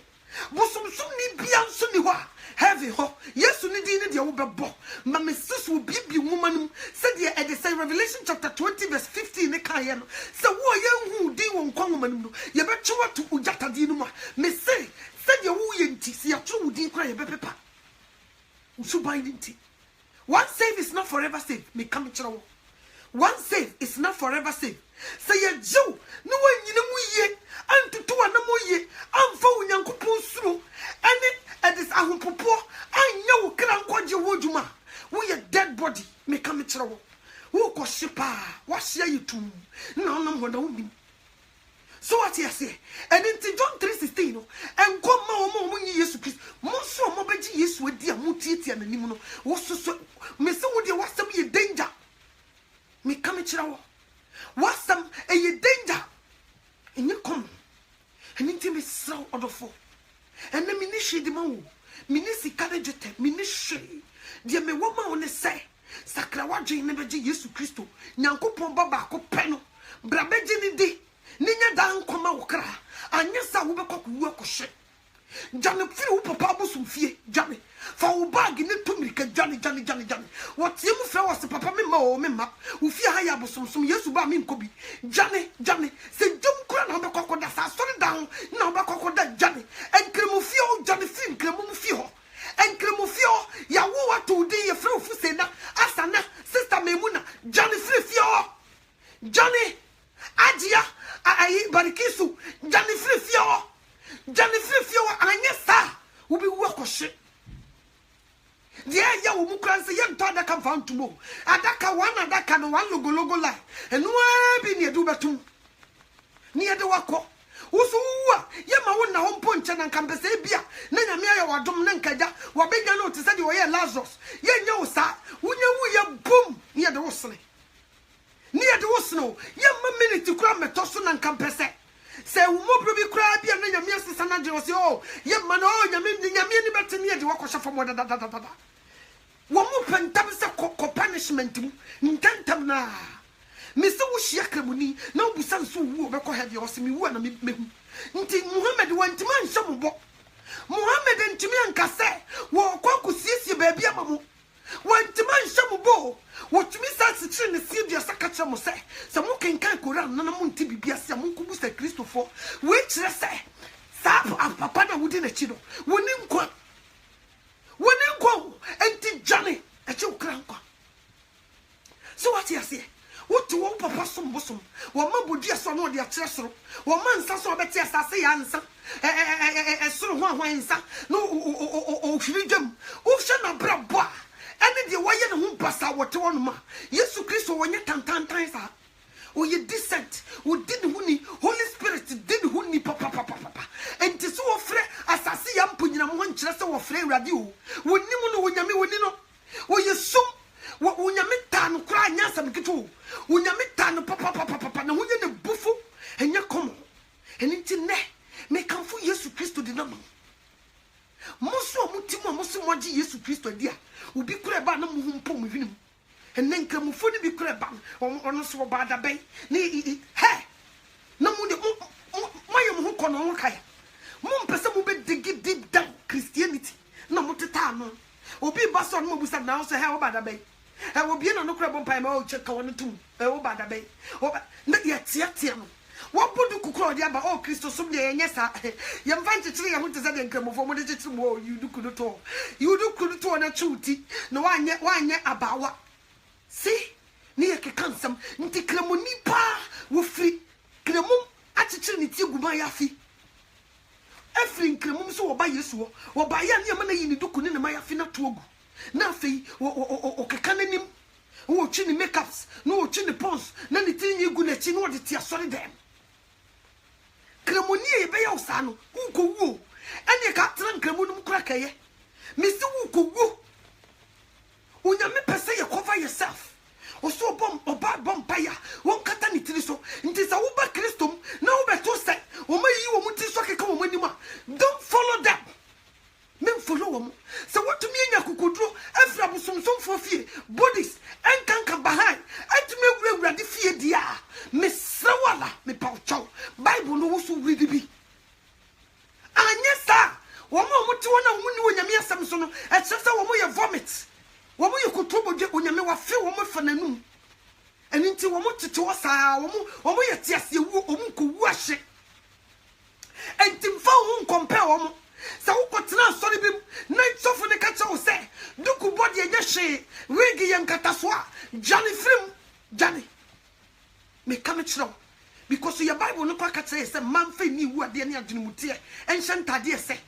ni bia nso ni wa heavy ho Yesu ni di ni de wo bebo ma me sis wo bibi womanum said ye e de say Revelation chapter 20 verse 15 ne kan ye no se wo ye hu di won kwa womanum no ye be chewa to ujata di no ma me say said ye wo ye nti se ya tru di kra ye be pepa usu bind nti one save is not forever save me come chiro one save is not forever save say ye jew no wanyina mu ye antutu anamo ye amfa unyankopon suro ene edis ahompopo anya wo kra nkwaje wo djuma wo ye dead body me come chiro wo ko shipa wa hia yitum na onam ho na wo so what you say and in John 3:16 no enko ma wo mo nyi Yesu Kristo mo so mo beji Yesu adi a mo tietia na nim no wo so me se wo de wasam ye danger me come chiro wasam e ye danger enye kom enti me sraw odofo ene me ni hwe de ma wo me ni sika de jete me ni hwe de me wo ma wo ne se sakra wadwe ne beji Yesu Kristo nyankopon baba ko pe no bra beji ni di ninya dan koma wokra anya sa wo be kokuwu akohye jane firi wo papa bosum fie jane fa wo bag ne tomirika jane what yem fra was papa me ma o me ma wo fie ha ya bosomsom Yesu ba me nkobi jane se jom kura na be kokoda sa sori down na be kokoda jane enkremu fie o jane firi enkremu fie ho enkremu fie o ya wo wato di ye fra ofu se na asana sister Memuna jane firi fie o jane Adia ayi barikisu jani frifio anya sa ubi wakoshe dia ya wo mukranse ye nto adaka fantumo adaka no wan logo la enu abi ne edu betum ni ede wako usu wa ye ma wo na ho mpo nche na nkampese bia na nyame ayo wadom na nkaja wabegya no tese de wo ye Lazarus ye nya wo sa wonya wu ye bum ni ede wo sene ni ade wosno ye ma minute kura metoso na nkampese se wo mobro bi kura bia na nyame asesa na je wo se o ye ma na o nyame ni bete ni ade wakosha fam da wo mu pentam se ko punishment mu ntantam na me se wo hia kramuni na obusa nso wu obekọ heavy o se me wu na me nti Muhammad wantima nhyambo Muhammad ntimi ankase wo kwakusiesie ba bia mamu wantima nhyambo wotumi sa sichire ne sidia sakacha mo se mo kenkan Quran na mo nti bibia se mo nkubu se Kristofo we kire se sa papa na wudi na chi no woni nkwa enti jane e chi ukra nkwa so what you say wotu wo papa sombosom wo mabodi aso no de akire soro wo mansa so obeti asase ya nsa soro ho nsa no o hwiri dwam wo hwe na brabo ene de woye ne ho basa wote wono ma Yesu Kristo wonye tantantan sa o ye decent o did huni Holy Spirit did huni papa enti so wo frɛ asase ya mponyina mo nkyerɛ sɛ wo frɛ awurade o woni mu no wonyame woni no o ye sum wonyame ta no kra anya sam kito wonyame ta no papa na wonye ne bufo enya komo enti ne me kanfo Yesu Kristo di na muso mutimo muso moji Yesu Kristo dia ubi kure ba na muhu mpo mu hwinim enne nkramufo ni bi kure ba ono so ba da ben ni he na mu de moye mu ko no kai mu mpese mu be dig deep down Christianity na muteta no obi ba so no busa na so he wo ba da ben e wo bi na no kure bon pai ma o cheka won tum e wo ba da ben na ye tie no wabudu kukro dia ba o Kristo sum de yenye sa ye mfanche chire ye hunte za de nkramofo mo de chire mo yudu kudu na chuti no wanye abawa si ni ye kekansam nti kramoni pa wo fri kramum achichire ni tie guma ya fi efri kramum so wo ba Yesu wo ba ya ne ma na yi ni duku ne ma ya fi na togu na afei o kekananim wo chi ni makeups no wo chi ni pons na ni tin yi gu na chi no de tia sori dem kremoni e be ya usa no unko wu ene ka tran kremoni mkura kaye misi unko wu unya me pese ye cover yourself oso bom paya won kata ni tiri so nti sa wo ba Kristo na wo be to say wo mayi wo muti so keka wo manima don't follow them men follow wo so what to me nya kokodro afra bosomsom fo fie bodies enkanka behind atime wura de fie dia me srawala me paucho bible no wo so read bi anya sa wo muti wona wo ni wo nyame asem so no e chese wo mo ye vomit wo mo ye kotoboje onyame wa fe wo mo fananum eni nti wo mo tete wo saa wo mo ye tiase wu o mo ko wu ahye enti mfa wo compare wo mo sa wo kotena sori bim na sofo ne ka che wo se duku body enye hye wigi ye nkata so a jani frim jani me come chiro because your bible no kwa ka che se man fa ni wu ade ne adwene mutie enhye ntade se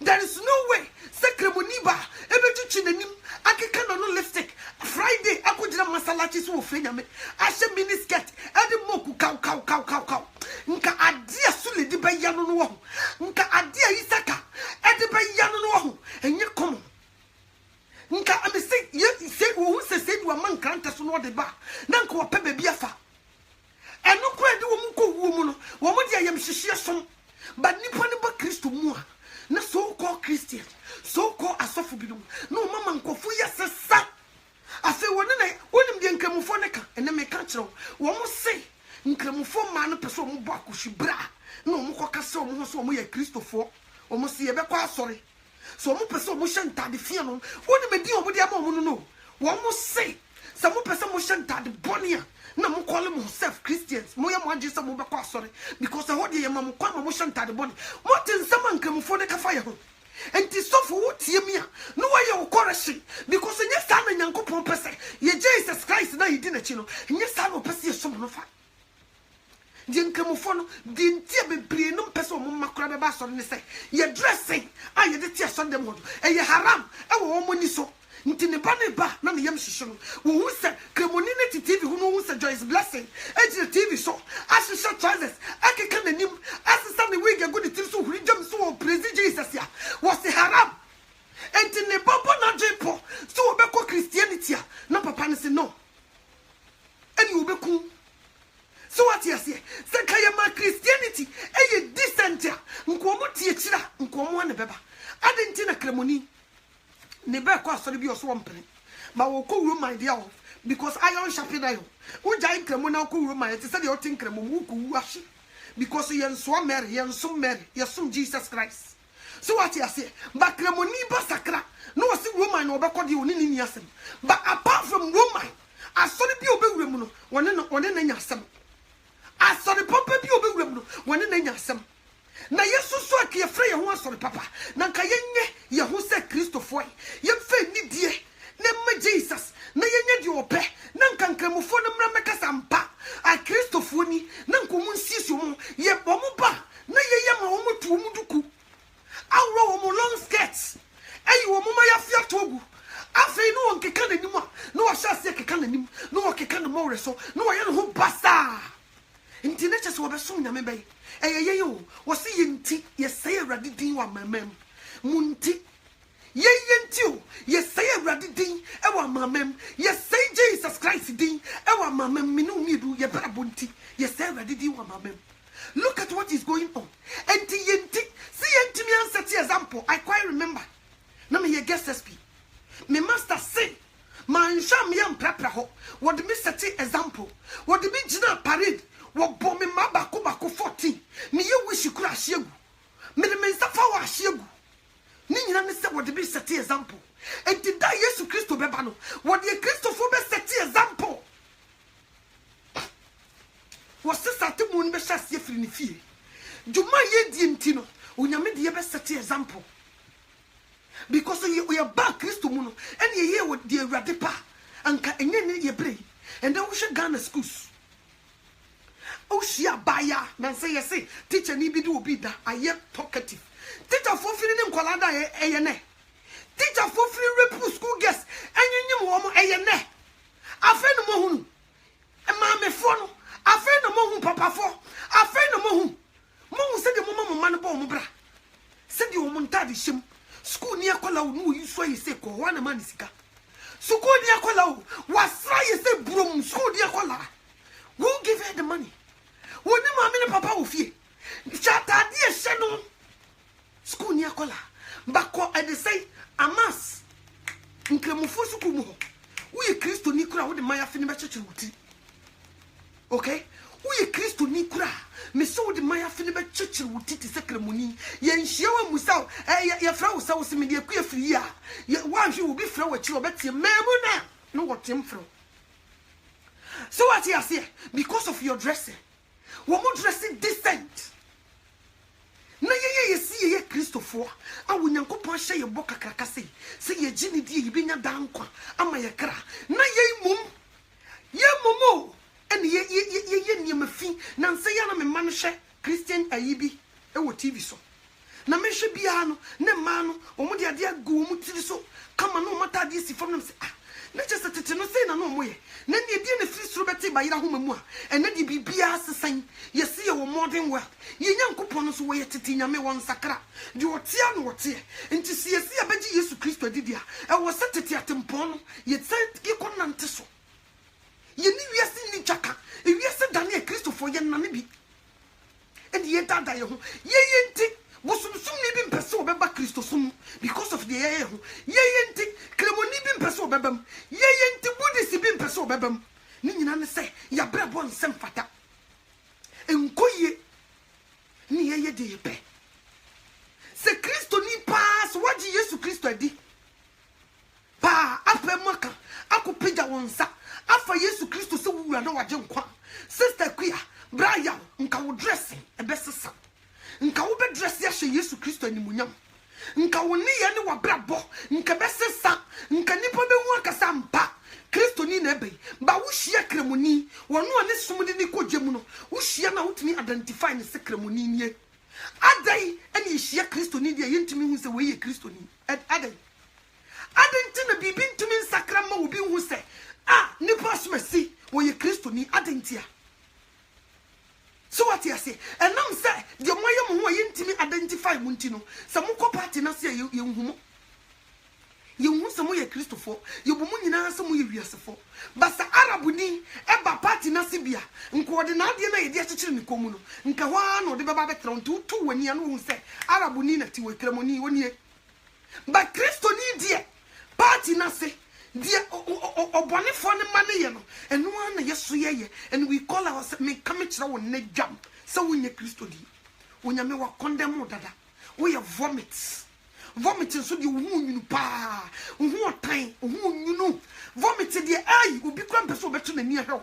there is no way sekremoniba ebetuchi nanim akeka no lipstick Friday akujira masalachi so ofenya me ashe mini skirt edi moku kaw nka adia sule di baya no wo nka adia isaka edi baya no wo enye komo nka am say ye wo se du man kranta so no de ba na nka wo pe ba bi afa eno ko edi wo mu ko wu mu no wo mo dia yam hihie som ba nipa ne ba Kristo mu a na so called Christian so called asofu bidum no mama nkofu yesesa afi woni na wonim de nkramufo ne ka ene me ka kire wo mo se nkramufo ma no pese wo mo bo akoshibra na wo mo koka se wo mo so wo mo ye Kristofo wo mo se ye be kwa asore so wo mo pese wo mo hye ntade fie no wonim edi wo mo de ama wo no wo mo se sa mo pese mo hye ntade bonia na mo call myself Christians mo ya mo agi se mo be kwa asore because ho de ye ma mo kwa mo hye ntade boni mo tin sama nkramufo ne ka fa ye ho enti sofo wo tie mi a no wa ye wo correction because nye sa na nyankopon pese ye Jesus Christ na yidi na chi no nye sa na pese ye som no fa di nkramufo no di ntia bebre no pese wo makora be ba asore ne se ye dressing a ye de tie asore dem ho e ye haram e wo mo ni so nti ne ba na ne yam hihye no wo hu se kremoni ne TV hu no hu se Joyce Blessing e TV so ashisha trousers akeka nanim asisa ne wig go de tiri so huri jam so praise Jesus ya was haram enti ne babo na jepo so obeko Christianity a na papa ne se no eni obeku so what you say se kaya ma Christianity e ye decent a nko mo tie kira nko mo na beba adenti na kremoni ne be kwa so bi oso wompere ma wo ko wuro my dear because iron sharpen iron wo jai kremo na ko wuro my te say de otin kremo wo ko wu ahye because yen so Mary yen so Mary yesum Jesus Christ so what you say ba kremo ni ba sakra no wo si wuro my no be ko de oni ni asem but apart from wuro my asori bi obewure mu no wone na nya asem asori papa bi obewure mu no wone na nya asem na yesu so akie frɛ ye ho asɔre papa na nka yenye ye ho sɛ Kristofo ye mfa ni die na ma Jesus na yenye die opɛ na nka nkramufo no mra meka sampa a Kristofo ni na nko mu nsieso mu ye bɔ mu ba na ye ye ma wo mu tu mu duku awro wo mu long skirts ayi wo mu ma ya fia togu afei no nkeka nanim a no wa hya se keka nanim no wa keka no mo reso no wa ye no ho basa nti ne kyese wo be so nyame bɛyi yo wasi yenti ye say awrade din wa mamam munti ye yenti o ye say awrade din e wa mamam ye say Jesus Christ din e wa mamam minu midu ye barabonti ye say awrade din wa mamam. Look at what is going on enti yenti see yenti me answer example I quite remember na me ye guest SP me master say man sham yam prapra ho what me set example what me gina parade wo bombe mabako 14 me ye wishi kura ahegu me de mensafa wa ahegu ni nyina ne se wo de be set example and did that Jesus Christ beba no wo de Christopher be set example wo se sate mu ni be hyase firi ni fie djuma ye di ntino onyame de ye be set example because you are back Christo mu no and ye wo de awrade pa anka enye ne ye brei and then we should Ghana schools. Oh, she a buyer. Man say yes, teacher ni bi do bi da. Aye talkative. Teacher for feeling kwalada eyene. Teacher for free repu school guests. Enyim wo mo eyene. Afen no mo hunu. E ma me fo no. Afen no mo hu papa fo. Afen no mo hu. Mo hu se de mo mama no bo mo bra. Se de o mo ntade hyem. School ni akola wo no yi so yi se ko wa na ma ni sika. School ni akola wo wasra yi se brom school ni akola. Who give her the money? Wo ni ma me ne papa wo fie. Chata die hye no. School ni akola. Bako e de say amas. Nkramofo school mu ho. Wo ye Kristo ni kura wo de maya fini be cheche wuti. Okay? Wo ye Kristo ni kura. Me so wo de maya fini be cheche wuti ti sekramoni. Ye nhia wa musa ye fra wo sa wo se me de akua firi a. Ye wan hwe wo bi fra wo chi wo betie memu na. No wo tem fra. So what you say? Because of your dressing. Woman dressing decent. Na ye see ye Christopher. Awu Nyankopon hye ye boka kakase. Se ye gini die ye benya dankwa ama ye kra. Na ye mum. Ye momo. En ye niemafi. Na nse ya na me man hye Christian ayibi e wo TV so. Na me hye bia no, ne ma no, omo de ade agu omo tiri so. Kama no mata ade si fam na se ah. Na just tete no say na no moye. Na ne die na firi suro beti ba yira homa mu a. En na de bibia sesan. Ye see ye wo modern world. Ye Nyankopon no so wo ye tete nyame won sakra. De otia no wote. Enti se ye see abeji Yesu Kristo adidi a. E wo se tete atempon no. Ye tse ye konante so. Ye ni wiase ni chaka. E wiase Daniel Kristo fo ye na ne bi. En ye dada ye ho. Ye enti Bosum ni bi mpese obeba Kristo sum because of the ye ho. Ye enti kremoni bi mpese obebam. Ye enti Buddhist bi mpese obebam. Ni nyina ne se ya brabo nsem fata. Enkoye ni ye de yebe. Se Kristo ni pass waji Yesu Kristo adi. Pa ape maka akopija wonsa. Afa Yesu Kristo se wuwa na waje nkwa. Sister Kuya, Brian, nka wo dressing ebesesa. Nka wo be dress ya hye Yesu Kristo animunyam. Nka wo ni ye ne wa brabo, nka besesa, nka nipa be hu akasa mpa. Kristo ni na ebe, ba wo hye kremoni, wono ane sumudi ni kogemu no. Wo hye na wotumi identify ne se kremoni nie. Adai ene hye Kristo ni de yentumi hu se we ye Kristo ni. Adai. Adenti na bibi ntumi nsakra ma obi hu se, ah, nipa asumasi, wo ye Kristo ni adentia. So what you say? And now say the moya mo ho yentimi identify muntino. Some ko party na say ye humo. Ye hu some ye Christopher. Ye bo mu nyina some ye wiasefo. But sa Arabu ni eba party na sibia. Nko de na de na ye de akekere ni komu no. Nka hwa no de beba betra ntu tu wani anu hu say Arabu ni na ti we kremoni woni. But Christo ni de party na say dia obone fo ne mane ye no eno na yeso ye and we call ourselves me come kira won na jam so wonye Kristo di wonyame wa condemn dada we vomit so di hu nyunu pa hu otan hu nyunu vomit di ai obi kwa mpeso obeto na ni ehwe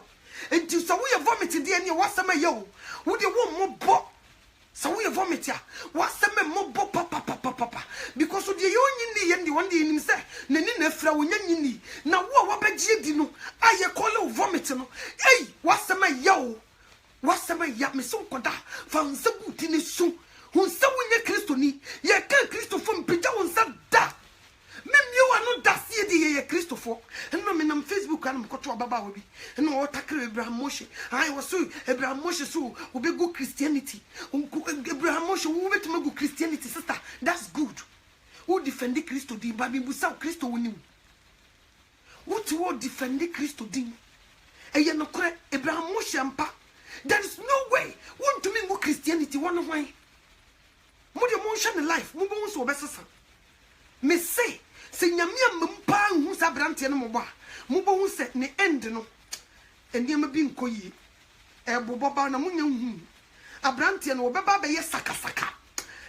enti so we vomit di ani wasama ye o wo de wo mobo so we vomit ya wasama mobo papa because the yonyini ye ndi one day nim say na ni na fra wonyanyini na wo a wabagye di no aye call vomit no ei wasama ya me so koda fa nsa buti ni su hu nsa wonye Kristo ni ye ka Kristo fo mpija wonsa da memie wa no da sie di ye Kristo fo no me na Facebook an mkoto ababa obi no o takre Abraham Moshe ai waso Abraham Moshe so obego Christianity Abraham Moshe wo betuma go Christianity sister that's good. Who defend Kristo din ba bibusa Kristo woni wo defend Kristo din eye no kore Abraham Moshe ampa. There is no way want to me go Christianity one why mo de mo hye ne life mo bo so obesesa me say se nyame ampa hu sa brante no mo ba mo bo hu se ne end no endiema bi nkoyi eboboba na mo nya hu abrante no obeba be ye sakasaka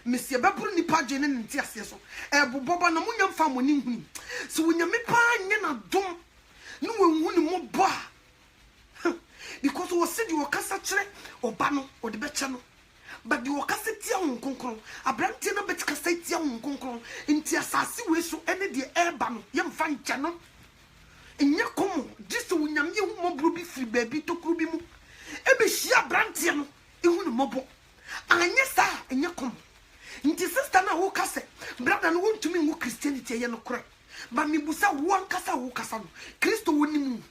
mesie bebru nipa gene ne nti ase so eboboba na mo nya mfa mo ni hu se wonyame pa anye na dom no hu ni mo ba because we said you kasa kire oba no o de beche no but the kasa tia won konkron abrante no bet kasa tia won konkron nti asase we so ene de eba no ye mfa nche no enye komo dis wonyam ye hu mobro bi firi baabi tokuru bi mu ebe hia abrante no ehu no mobo anye sa enye komo nti sister na wo kasa brother no wontumi ngu Christianity ye no kore ba mibusa wo ankasa wo kasa no Kristo woni mu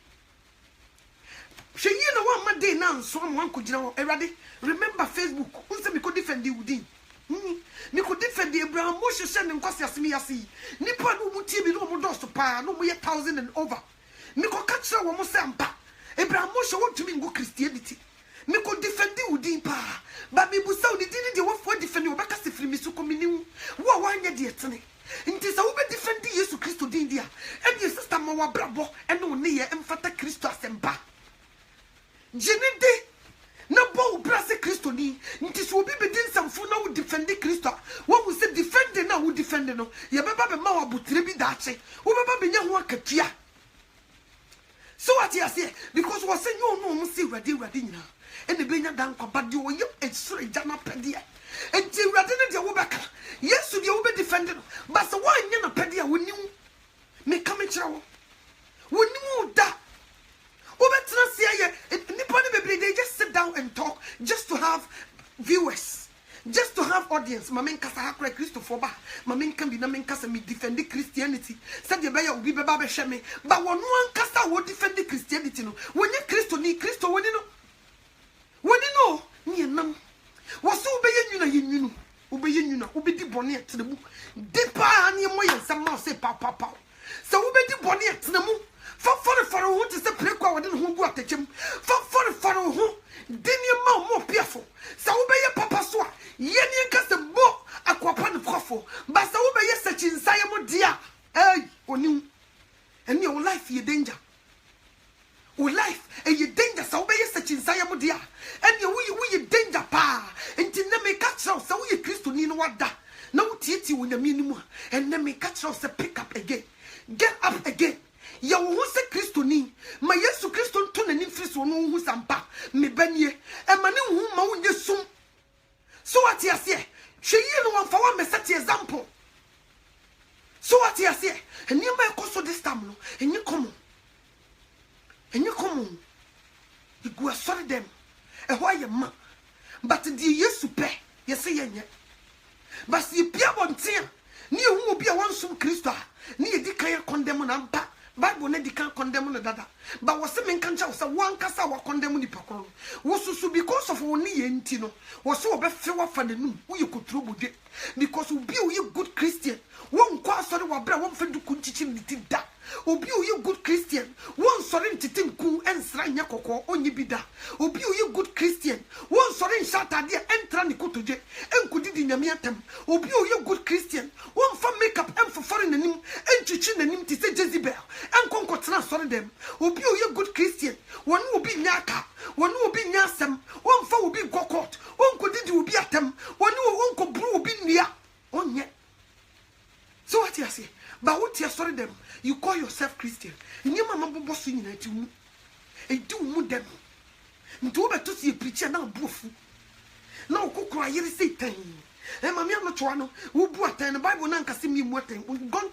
now so one could already remember Facebook. Who said me could defend the Udin? Me could defend the Abraham Moshe send and cost us me a see. Nippon no TV no more doors to pa, no more 1,000 and over. Me could catch her one more sampa. Abraham Moshe want to mean go Christianity. Me could defend the Udin pa. But me was so the didn't want for defend your back as if me so coming. What one year dear Tony? In this over defend the Jesus Christ to India. And your sister Mawa Bravo and no near and Fata Christos and ba. Jenny na bo brase Christo ni nti so obi bedin samfo na wo defend Christo wo wo se defend na wo defend no ye beba be ma wa butire bi daache wo beba be nya ho akatua so what you say because wo se nyo no mo se urade nyina ene be nya dan kwa bade wo ye esure jana pede enti urade ne de wo beka yesu de wo be defend no but so wo nya na pede a woni me ka me kira wo woni mu da they just sit down and talk just to have viewers, just to have audience. Mamen kasa hakre Christopher ba. Mamen can be na men kasa me defend Christianity. Said the beya ubi beba be sheme. But one kasa wo defend Christianity no. When you Christo ni Christo when you know ni enam. Wasu ubeye nyuna yenyunu. Ubeye nyuna ubi di boni atnemu. Depa ani mo yensama say pa. So ubi di boni atnemu. For who to say prekwa within who go at the gym. For who didn't you more fearful. So obey your papa swa. Yen cast a book aquapan profo. But so obey such in Siamo dear. Eh, on you and your life ye danger. O life and ye danger so obey such in Siamo dear. And you danger pa. And till them may catch out so we Christ to Nino what da. No titi with the minimum. And then may catch us a pick up again. Get up again. Ya wo se Kristo ni ma Yesu Kristo nto nanim friso no hu sampa me banie e ma ne hu ma wo nyesum so what you say hwe yi no wan fa wa me set example so what you say eni ma ekoso this time no eni komo you go sorry them e ho aye ma but the Yesu pe ye se yenye but si pia bontia ni hu obi a wansum Kristo a ni ye di kan condemn na mpa Bible ne can condemn no dada. But was semen cancha was one cassa wa condemn ni pakoro. Was so because of only entino. Was so be fewa for the noon. You could trouble it. Because you be you good Christian. One kwa sorry wa bra one friend could teach him da. Obi you good Christian. One sorry to think ku and sranya koko only be da. Obi you good Christian. One sorry shata dia entra ni kutoje. En kudi di nyamiatem. Obi you good Christian. One for makeup and for foreign nim and chichin and nim to say Jezebel. And conquer sorry them. Obi you good Christian. One will be nyaka. One will be nyasem. One for will be gokot. One could did will be at them. One will brew will be near. On yet. So what you say? But what you sorry them? You call yourself Christian. You mama boss in it you. And do mu them. Do better to see a preacher now boofu. Now cook cry Satan. And mammy am not one who brought the Bible nan kasimi moten.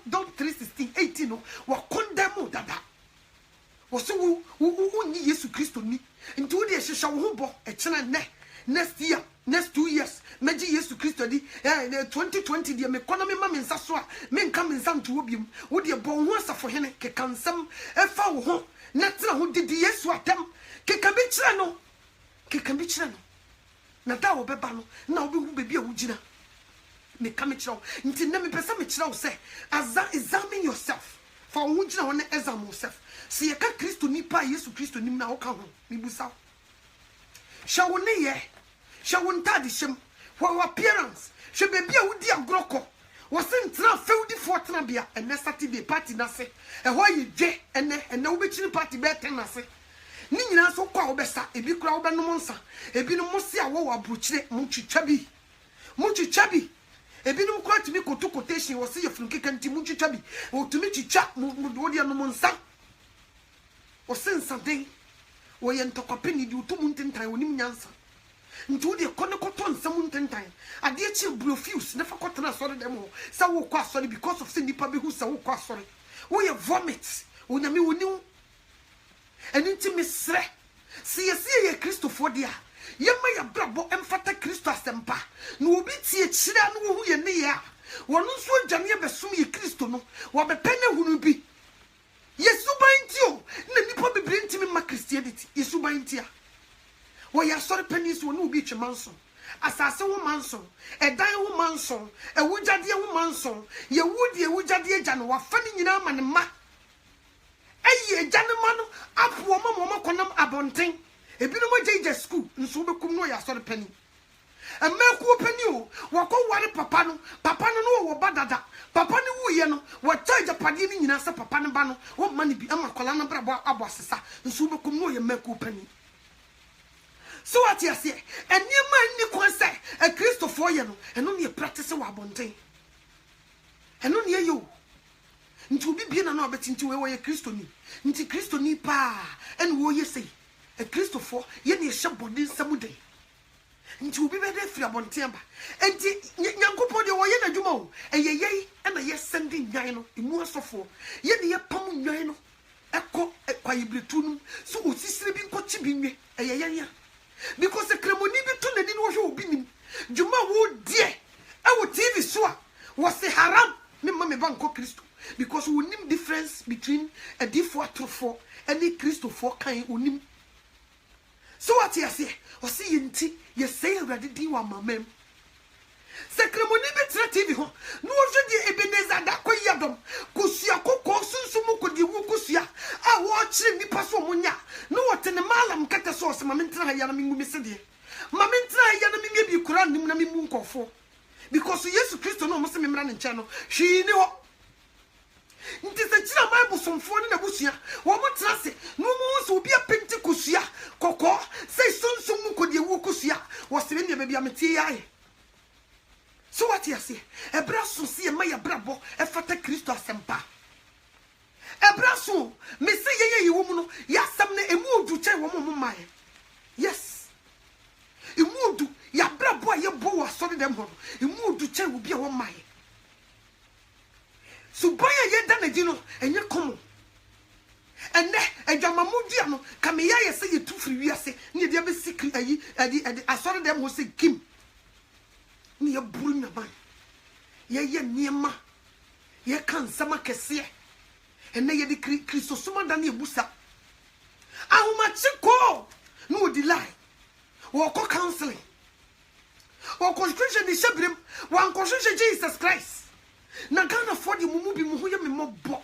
Don't 3:16-18 no. Wa condemn dada. Was so who ni Yesu Christo ni. Into the shall humbo a channel next year. Next 2 years, Meji Yesu Christo di 2020 the economy mam in Saswa, men come in some to Ubium, would you born once for him, can some F. Natra who did the Yesu attempt, can be channel, can be channel. Natao Bebano, now we be a Ujina. Me come it out, until Nemi Pesamichao say, examine yourself, for Ujina on the exam yourself. See a cat Christo nipa Yesu Christo nimna okao, Nibusa. Shall we ye? Shall we tell the for appearance? She be a woody and groko. Was in Tra Feldi Fortnabia and next Saturday party nase. And why you jay and no witching party better nase. Nina so called Bessa, a big crowd and monster. A bit of Mosia war bruche, Muchi Chubby. Muchi Chubby. A bit of quite to me to quotation was see from Kikan Timuchi Chubby or to meet you chap Mudia no monster. Or send something. Why and talk a penny do 2 mountain time when you answer. Into the Conocoton some mountain time. A dear chill blufuse never caught an sorry demo. So sorry because of Cindy Pabby who so sorry. We have vomits when I knew. And intimate sre. See a Christopher dear. Yamaya brabo emphatic Christos sempa. No bit see a chida no who ye near. One so Jamia Besumi Christo no. What a penny who be. Yes, so bind you. Nipa be bring to me my Christianity. Yes, so bind you. wo ya sori penis wo no bi twemanso asase wo manso edan wo manso ewujade wo manso ye wudi ewujade agya no wafa ni nyina ma ne ma ayi agya ne ma no apo ma konam abonten ebinom agya school nso bekum no ya sori pani emeku pani o wako ware papa no no wo badada papa ne wuye no wo charge pade ni nyina se papa ne ba no wo ma ne bi amakola no brabo abo asesa nso bekum no ye meku pani. So what you say? And you man ni kwan say a Christopher ye no eno ne practice wa abonten eno ne yo nti obi bia na obeti nti we ye Christoni nti Christoni pa en wo ye say a Christopher ye ne hye bodin samude nti obi be de firi abonten ba nti nyankopon de wo ye na dwuma o eyeyei na ye sende nwan no emu asofo ye ne ye pam nwan no ekọ kwa ibretunum so osisire bi nkọchi bi nwe eyeyei because the cremoni be to the dinner was being Juma would dear. I would TV swa was the haram, me mammy banco Christo, because we name difference between a D4 to 4 and a Christo 4 kind unim. So what you say, or see in tea, you say already do one, my ma'am. Sacramoni be TV ho, no should Ebenezer da Koyadom, Kusia Coco Sunsumuko di Wukusia. I watch him pass on Munya. No what in the malam cut a sauce, Mamintra Yanami Missidi. Mamintra Yanami maybe Kuran Nami Munko for. Because yes, Christo no Muslim running channel. She knew. It is a china Bible some phone in the bushia. One more transit. No more will be a Pentecosia. Coco say Sunsumuko di Wukusia was the baby Amatia. So what you say? A brasso see a maya brabo, a fata Christo sempa. A brasso, me say ye woman, ya samne a mood to tell woman my. Yes. You mood to ya brabo, ya boa, sorry them home. You mood to tell will be a woman my. So buy a ye done a dino, and you come. And then a jamamudiano, come here, say you 2 3 years, near the other secret. I saw them who say Kim. Ni buru na ban ye niema ye kan sama kese ene ye di Kristo soma da na ebusa ahoma chiko no di lie wo ko counseling wo ko Christian di shebrem wan ko Jesus Christ na Ghana for di mumu bi mu ho ye me mobo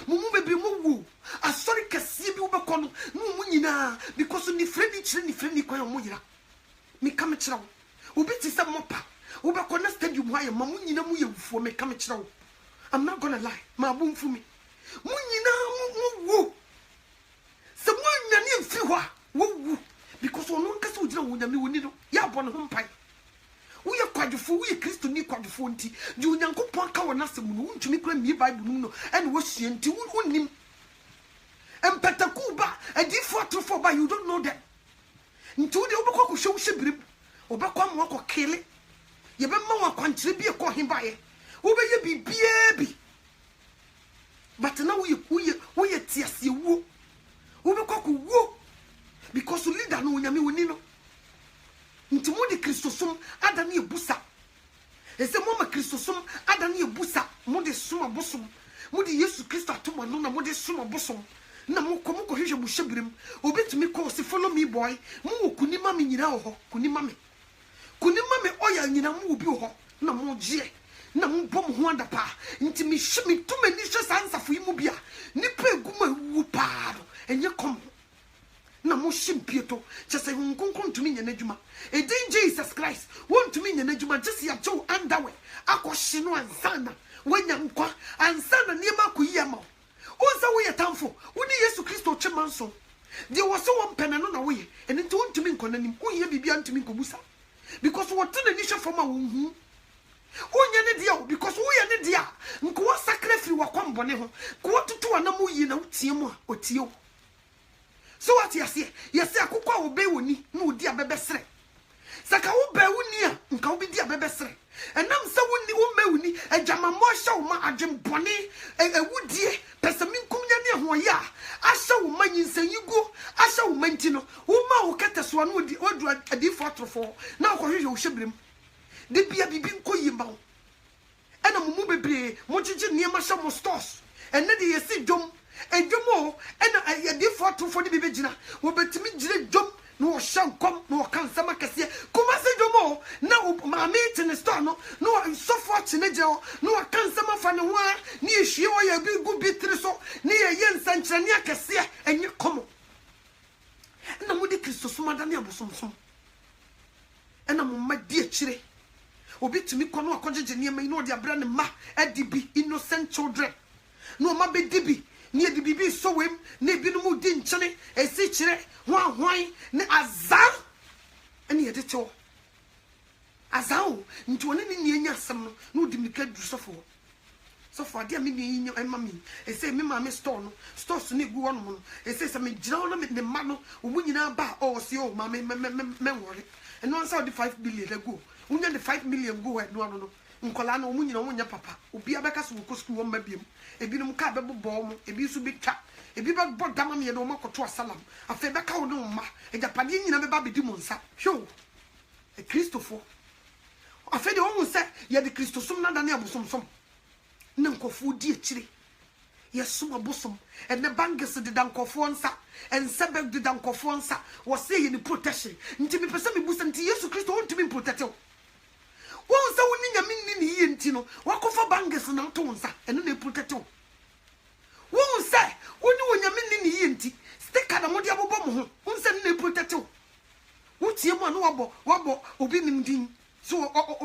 mumu bebre mu wu asori kese bi wo be ko no mu nyina because ni friendly kwan mo yira me kam kira wo obi ti se mopa Uba kona stadium why mamu nyina mu yewufo me ka me kire wo. I'm not gonna lie. Ma bu mfu me. Mu nyina mu wo. Se mu nyane mfi ho a wo wu because ono nkasa ugina wo nyame woni no. Ya bɔ ne ho mpai. Wo ye kwadwofo, wo ye Kristo ni kwadwofo nti, di Onyankopɔn ka wo na asɛm no, wontumi kra mi Bible no ɛne wo sua nti wonnim. Empataku ba, adifo atrofo ba, you don't know them. Nti wo de wo bɛkɔ kɔhwɛ wo hyebirem. Wo bɛkɔ mo akɔ kele. You be more country be a call him by Ube ye be baby. But now we tears you woo. Ube cock woo. Because you lead a no yami winino. Into Modi Christosum, Adani Busa. As a mama Christosum, Adani Busa, Modi Suma Bosom. Modi Yesu Christa to my nona, Modi Suma Bosom. Namo Komoko Hisha Bushebrim. Ube to me call, follow me, boy. Mu kunima mi nao, kunimame. Kunima me oya nyina mu obi ho na mo je na mo bom ho adapa nti me himi to mani hwe sansafo yimu bia nipa eguma wu paado enye kom na mo shimpieto chese hunkunkun tumi nya nadwuma edin Jesus Christ won tumi nya nadwuma just ya jow underwear akohye no ansana wanya nkwa ansana niema koyiyama wonsa wo ye tamfo woni Yesu Kristo chemanso de wo so won pene no na wo ye eni nti won tumi nkonanim wo ye bibia ntumi nkobusa. Because what the initial from a womb, because we are the dia, Nko sacrifice wa kwambone, go to anamu ye na tiemo or tio. So what you say, yes, I could call Bewuni, no dear bebesre. Saka wo bewunia, nka obi dia bebesre. And nam sa woni wo mewuni, a jamamosha ma adwem bone, a woodie, pesamin kumnya ne ho ya. Asha wo manyin san yigo, asha wo mantino, wo ma wo kata so anu di odu adi fotrofo. Na ko hwehwe wo hyebrem. De bia bibi nko yimba wo. Ena mumu bebre, mo gigi niema sha mo stores. Ene de yesi dwom, edwom o, ena adi fotrofo de bibegina. Wo betimi gire dwom no shankom no kansama kese kuma se domo na ma meet in the store no so far chineje no kansama fa ne ho a ne ehwie wo ya bi gu bitri so ne ye nsankyerane akese enye komo na mo de Kristo sumada ne abosomsom ena mo ma di akire obi tumi kono akogege ne mai no de abra ne ma adibi innocent children no ma be dibi ni edi bibi so wem ne bi no mu di nkyene esi kire hwan ne azan ene yede to azan nti woni ni nya asem no no di mika du sofo ade me ni nya ema mi ese me ma me store no store so ne gu wono no ese se me gira wono me ne ma no omu nyina ba o se o ma me wori eno ansa the 5 billion ago unya the 5 million go e no nkola na omu nyina wonya papa obi abeka so ko school wo ma biem ebi no ka bebo bo mo ebi so bi twa ebi ba bo dama me no makoto asalam afa beka wo no ma ejapade nyina be ba bedi mo nsa hwo e Christopher afa de wo se ye de Christo som na da ne abosomsom ne nkofo di akire ye som abosom e ne banges de da nkofo nsa ensebe de da nkofo nsa wo se ye ni protection nti me pese me busa nti Yesu Kristo won timi protect won se woni nyame ni ye nti no wakofa banges na to nsa ene na protect won se woni wonyame ni ye nti sticker na modi abobo mo ho won se na protect wotie mo na wabo obi nim din so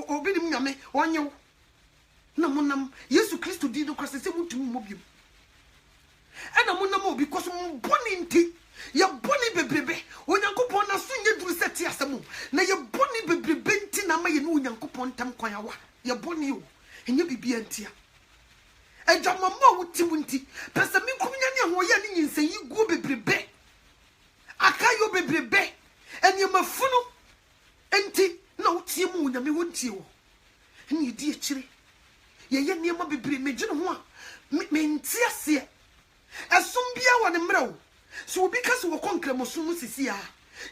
obi nim nyame onye na monam Yesu Kristo di no kwase se mutumi mobiem ena monam obi koso mboni nti ya boni bebrebe onyankopon na so nye duru seti asemu na ya boni bebrebe nti na ma ye no onyankopon tam kwan awa ya boni o enye bibia ntia ejamama wotimu nti pesa mi nkomnya ne ho ya ne nyinsa yi guo bebrebe akayo bebrebe enye mafunu enti na wotie mu onyame wontie wo ene di akire ye niema bebrebe megene ho a me ntia se esum bia wo ne mrew so obi ka se wo konkramosom sisi a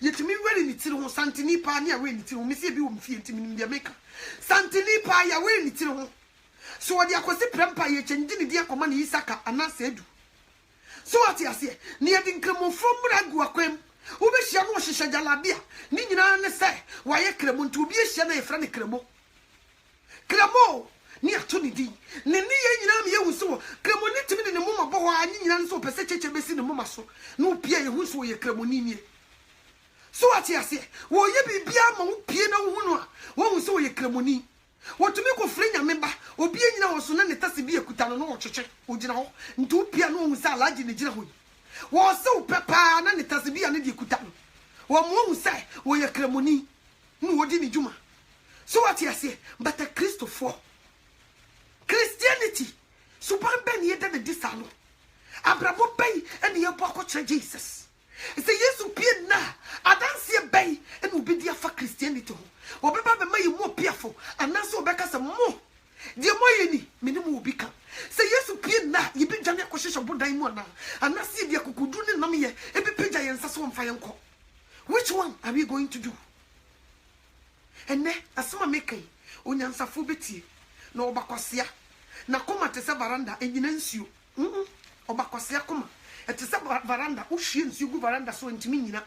yetimi wele ni tiri ho santini pa ne a we ni tiri ho mesi bi wo mfie ntimi ni dia meka santini pa ya we ni tiri ho so odi akosi prempa ye chenji ni dia koma ne Isaka anase edu so ati ase ne ye di nkramofo mra gu akwam wo be hia no hyehyɛ jalabia ni nyina ne se wa ye kramo nti obi hia na ye fra ne kramo ni ato ni di ne ye nyina me ye wuso kramo ni timi ne moma bo wa ni nyina nso pese cheche besi ne moma so na opia ye huso ye kramo ni nie so ati ase wo ye bibia ma wo pie na wo no a wo wuso ye kramo ni wo tumi ko fre nyame ba obi nyina wo so na ne tase bi ekuta no wo kyekye wo gina ho nti opia no wo sa alaji ne gina ho wo se wo pepa na ne tase bi ane di ekuta no wo mo wo sai wo ye kramo ni no wo di ni juma so ati ase but a Christianity super ben ye de disalo abrabo bay and ye boko Jesus say Yesu pie na adanse bay and obedi afa Christianity ho obeba be may mo piafo anaso obeka se mo de moye ni minimu obi ka say Yesu pie na ye bi dwane akohyehyɛ bodan mu na anase de akokudu ne nam ye ebi pagya ye nsa so mfa ye nko which one are we going to do enne asema mekai onyansafo betie na obakwasea na koma te se varanda enyina nsuo obakwasea koma ete se varanda uhwie nsuo gu varanda so ntimi nyina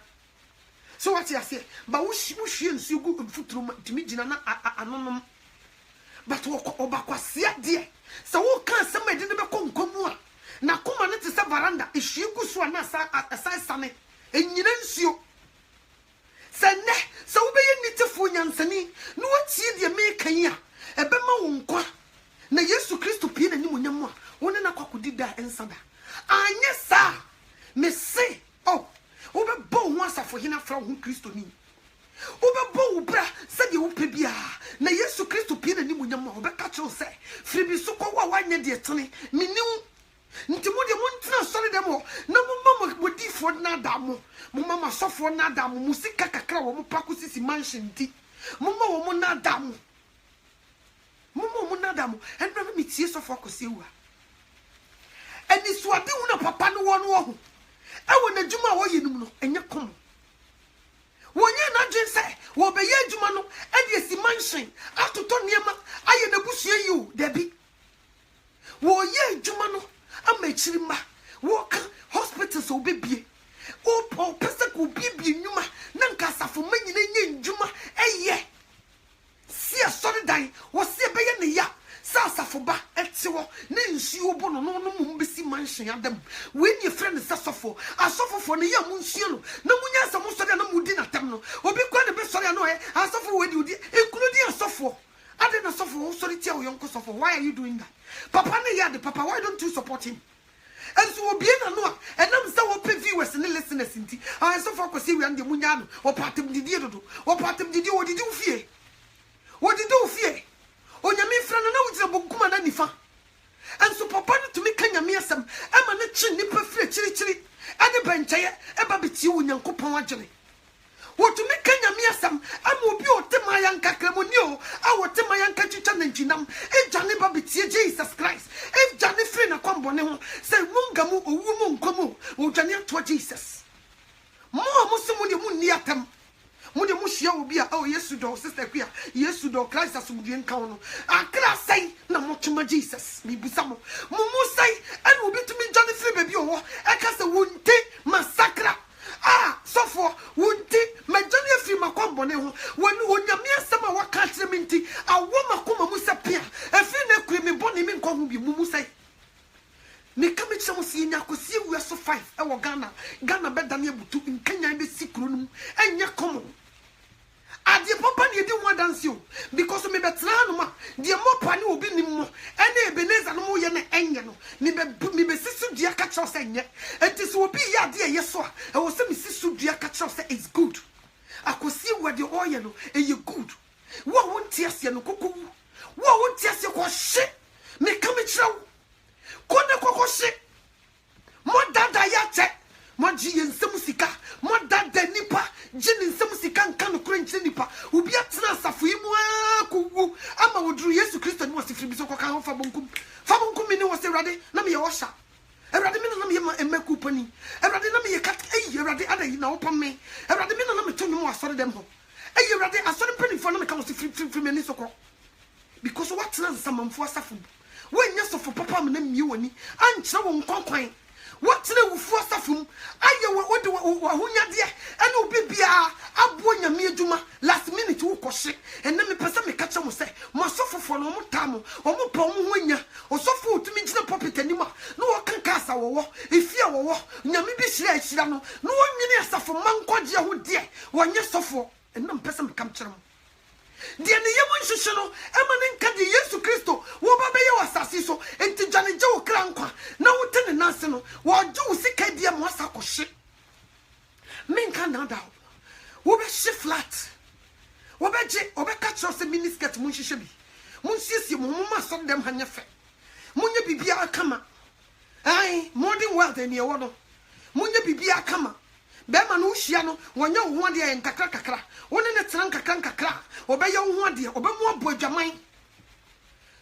so what you say ba uhwie nsuo gu futuro ntimi nyina na anonom but obakwasea de se wo kan se ma de ne be konkomu a na koma ne te se varanda ehwie gu so na asa sane enyina nsuo sene se wo be ye nitefo nyansani no watie de me kan ya ebema wo nkwa na Yesu Kristo pie na nimunyam a wona na kwakodi da ensada anye sa me se oh wo be bo ho asafo hina fra ho Kristo ni wo be bo wo bra se de wo pe bia na Yesu Kristo pie na nimunyam a wo be ka kyo se firi bi so ko wa wanye de tene meniu nti mo de mo ntina sori dem ho na mo mama bodifo na da mo mama sofo na da mo musika kakra wo mo pako sisi mansion nti mo wo mo na da mo mumu nadamo and never meet years of focus you. And this what do na papa no one wo. I want a juma wo yinum and you come. When you not just say, wo be ye juma no, and yes mansion, after Tonyama, I in the bush you, Debbie. Wo ye juma no, I make chimba, walk hospitals will be. Oh, Pesach will be numa, none position adam when your friend is suffer asofo for ne ya munsuo no na munya asamo sori na mudi na tem no obi kwa ne be sori no asofo we di including asofo ade na asofo sori tia wo yonko asofo. Why are you doing that? Papa ne ya de papa, why don't you support him? And so obi na no and am say wo pay viewers ne listeners nti asofo ko see we ande munya no o patem didi dodo o patem didi o didi ufie o didi ufie onyame fra na wo jira boguma na nifa. And so papa no to me kanya me asem e ma ne chi nipa fire chiri ade benchaye e ba beti wo nyankopon agene wo to me kanya me asem am obi o tema yanka kremoni o a wo tema yanka chicha na njinam e jane ba beti Jesus Christ e jane fire na kwambone ho say mungamu owu mu nkomu wo jane ato Jesus mo amusumu de munni atam mo de mo hia obi a oh Yesu do sister kwa Yesu do Christ asumdue nka no akra sai na mo tuma Jesus mi busamo mo sai and obi to me jane free baby o e ka se wonte massacre so for wonte ma jane free makwambone ho woni onyame asema waka kire mi nti awo makoma mu sapia e free na kure mi boni mi nko hu bi mu sai me kame chamo si nya kosi wu so 5 e wo Ghana be dane abutu nkanya be sikuru num enya komo ade papa ne di ho dance o because me betra no ma de mo pa ne obi nim mo ene Ebeneza no mo ye ne enye no me be sisu dua ka cho se enye enti so obi ya de ye so a e wo se me sisu dua ka cho se is good akosi wu de oye no e ye good wo wonti ase no kokowu wo wonti ase ko hye me kame chira kone kokoshe mo dada ya che mo ji ensem sika mo dada nipa jini ensem sika nka no krenche nipa obi atena asafo imu akuwu ama wodru Yesu Kristo ni wasifiri biso kwa kan fa bonkum ni wose Awurade na me ye wosha Awurade me na me ye emeku pani Awurade na me ye kat Awurade adai na opam me Awurade me na me to nwum asore dem ho Awurade asore pani fo na me ka wasifiri me ni sokro because what na samamfo asafo when yes of papa me na mi woni ankyere wo nkwankwan what na wufu asafum aye wo hunya de ene obi bia abo nyame adwuma last minute wo kɔhye ene me pesa me kacha mo sɛ mo asofofo no mo tamo o mo pa mo honya osofo otumi gina puppet anima no wo kanka asa wo efia wo nyame bi hyira no no wo nwini asafo mankwaje ho de wonye sofo ene me pesa me kam kyerɛ mo de ne yemu nhwehwe no ema ne nka de Yesu Kristo wo ba be ye wasase so enti dwane je wo kra nkwa na wo te ne nase no wo je wo sika dia mo asakɔhye men kan na da wo be hye flat wo be je wo be ka kyerɛ se miniskirt mo nhwehwe bi mo nsiesie mo ma so dem hanya fe mo nya bibia akama ai modern world eni e wo no mo nya bibia akama bema no hia no wonya wo ho de en kakra woni ne tran kakra obeye wo ho de obemu abo adwaman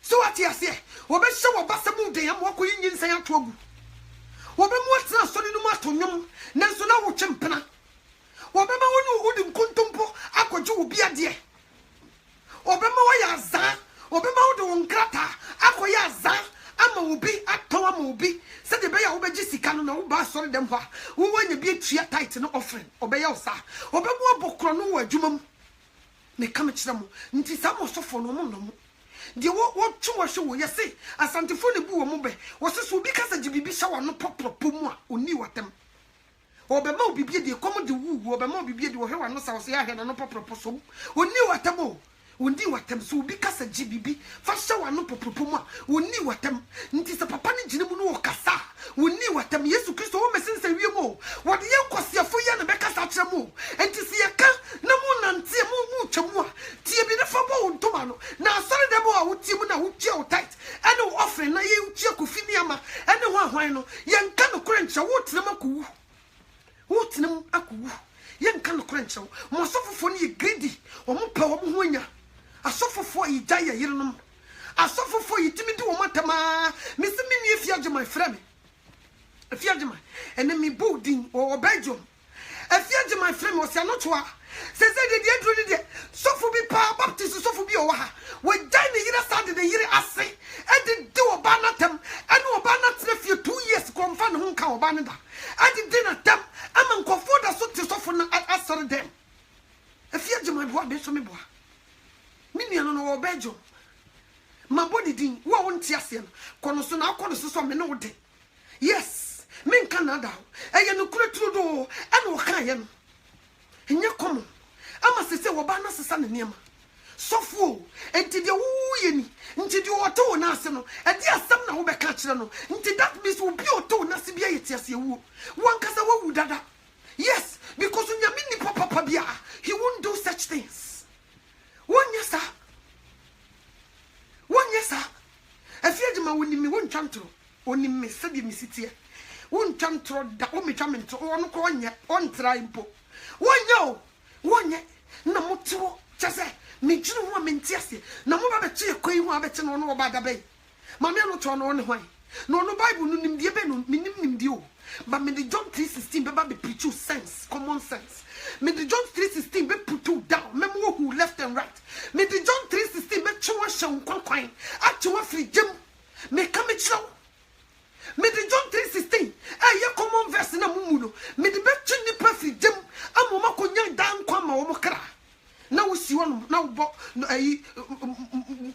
so ati ase obehye wo basam de yam wo koyi nyinsan ato agu obemu tran so ni no ato nwom nanso na wo twempena obema woni odi nkontompo akoje obi ade obema wo ya za obema wo de wo nkrata akoya za ama obi atɔwa ma obi se de be ya obeji sika no na wo ba sori dem ho wo wanya bi atua tight no offering obeya osa obemu abokro no wo adwumam me kam kyerɛ mo nti sa mo sofo no mo no mo de wo twu wo hwe wo yese asantefo ne bu wo mo be wo se so obi kasa gibibi hya wo no popropo mu a oni watem obema obibi de kom de wu obema obibi de wo hwe wa no sa wo se ya hwe no popropo so oni watem o wondi watem so obi kasa gibibi fa hye wa no popropo mu a oni watem nti se papa ne gine mu no wo kasa woni watem Yesu Kristo wo mesense wiemo wo de yenkosiafo ye ne be kasa kyerɛ mu enti se ye ka na mu nante mu twemu a tie bi ne fa bo ntoma no na asore dem a wo tie mu na wo tie wo tight ene wo offering na ye tie kofi ni ama ene ho ahwan no ye nka no kore nkyɛ wo tenam akowu wo tenam akowu ye nka no kore nkyɛ mo sofofo ne ye greedy wo mo pa wo ho nya asofofo yi gya ye yerenom asofofo yi timi di wo matama me se me nie fiagye my friend Fiagema and me building or Belgium. A fiagema my friend was Sanotua. Says the adru de so for be power baptist so for be oha. We dine the year started the year I say and do a banatem and no banat if you 2 years confirm hunka or banada. I did dinner them I'm comfort as so to soften as them. A fiagema boy be so me boy. Minion or Belgium. My body ding, won't yes, Conosuna, Conosus, me no day. Yes, men Canada. I am no cruel and no can. In your common, I must say, Wabana San Niama. So full, and did you win into your toe national, and dear some now be catching into that miss will be your toe nasibiate as you will. One casawa would dada. Yes, because when your mini papa bia, he won't do such things. 1 year, sir. 1 year, sir. I fear my winning me won't chantro, only me said me sit here. Won't chantro that woman coming to one corner, on triumpo. 1 year, no more two, just say. Me chinu wa mentiase na mo ba be tie kwai hu abete no no ba da bay ma me no to no ne hwan no no bible no nim die be no nim die o but me the John 3:16 be ba be preach sense common sense me the John 3:16 be put you down me mo who left and right me the John 3:16 be chewa hye nkwankwan a chewa firi gem me ka me chew me the John 3:16 ye common verse na mumu no me the be chi nipa firi gem amoma konya dan kwa ma wo kra. Now we see one now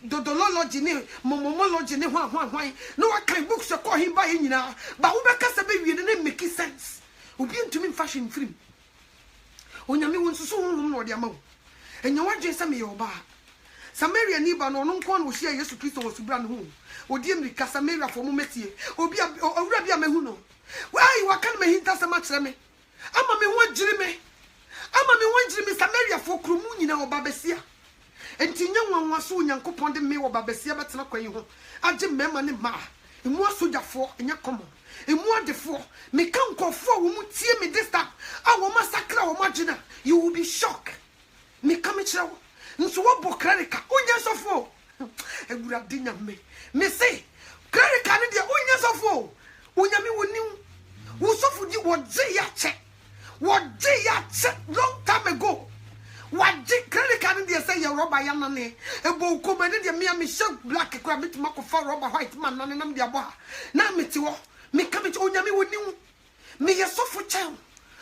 dodology ne momology ne hwan no I can books to call him by him now but we be kasa be we dey make sense obi ntumi fashion film onyame won susu honhom no de amawo enya wadwen sa me ye oba Samaria ni ba no nko na wo hia Yesu Kristo wo subra no ho odi America Samaria for mo metie obi owura bia mahu no why wakan me hinta sama kire me ama me ho agire me ama me wanjiri me Samaria for krumu nyina obabesia enti nyanwanwa so Nyankopon de me obabesia betena kwan ho age mema ne ma emu asojafo enya komo emu adefo me kan kofo wo mu tie me this time a wo masakra wo magina you will be shocked me come kire wo nso wo bokrarika onya sofo egura dinya me say krarika ne de onya sofo onya me wonim wo sofo di wo je ya che. What day ya long time ago? What day credit card they say your robber yanane? A bow comedy de me shot black crabit mako for robber white man and them dia boha. Now me tiwo me come to onyame woni me ye so for child.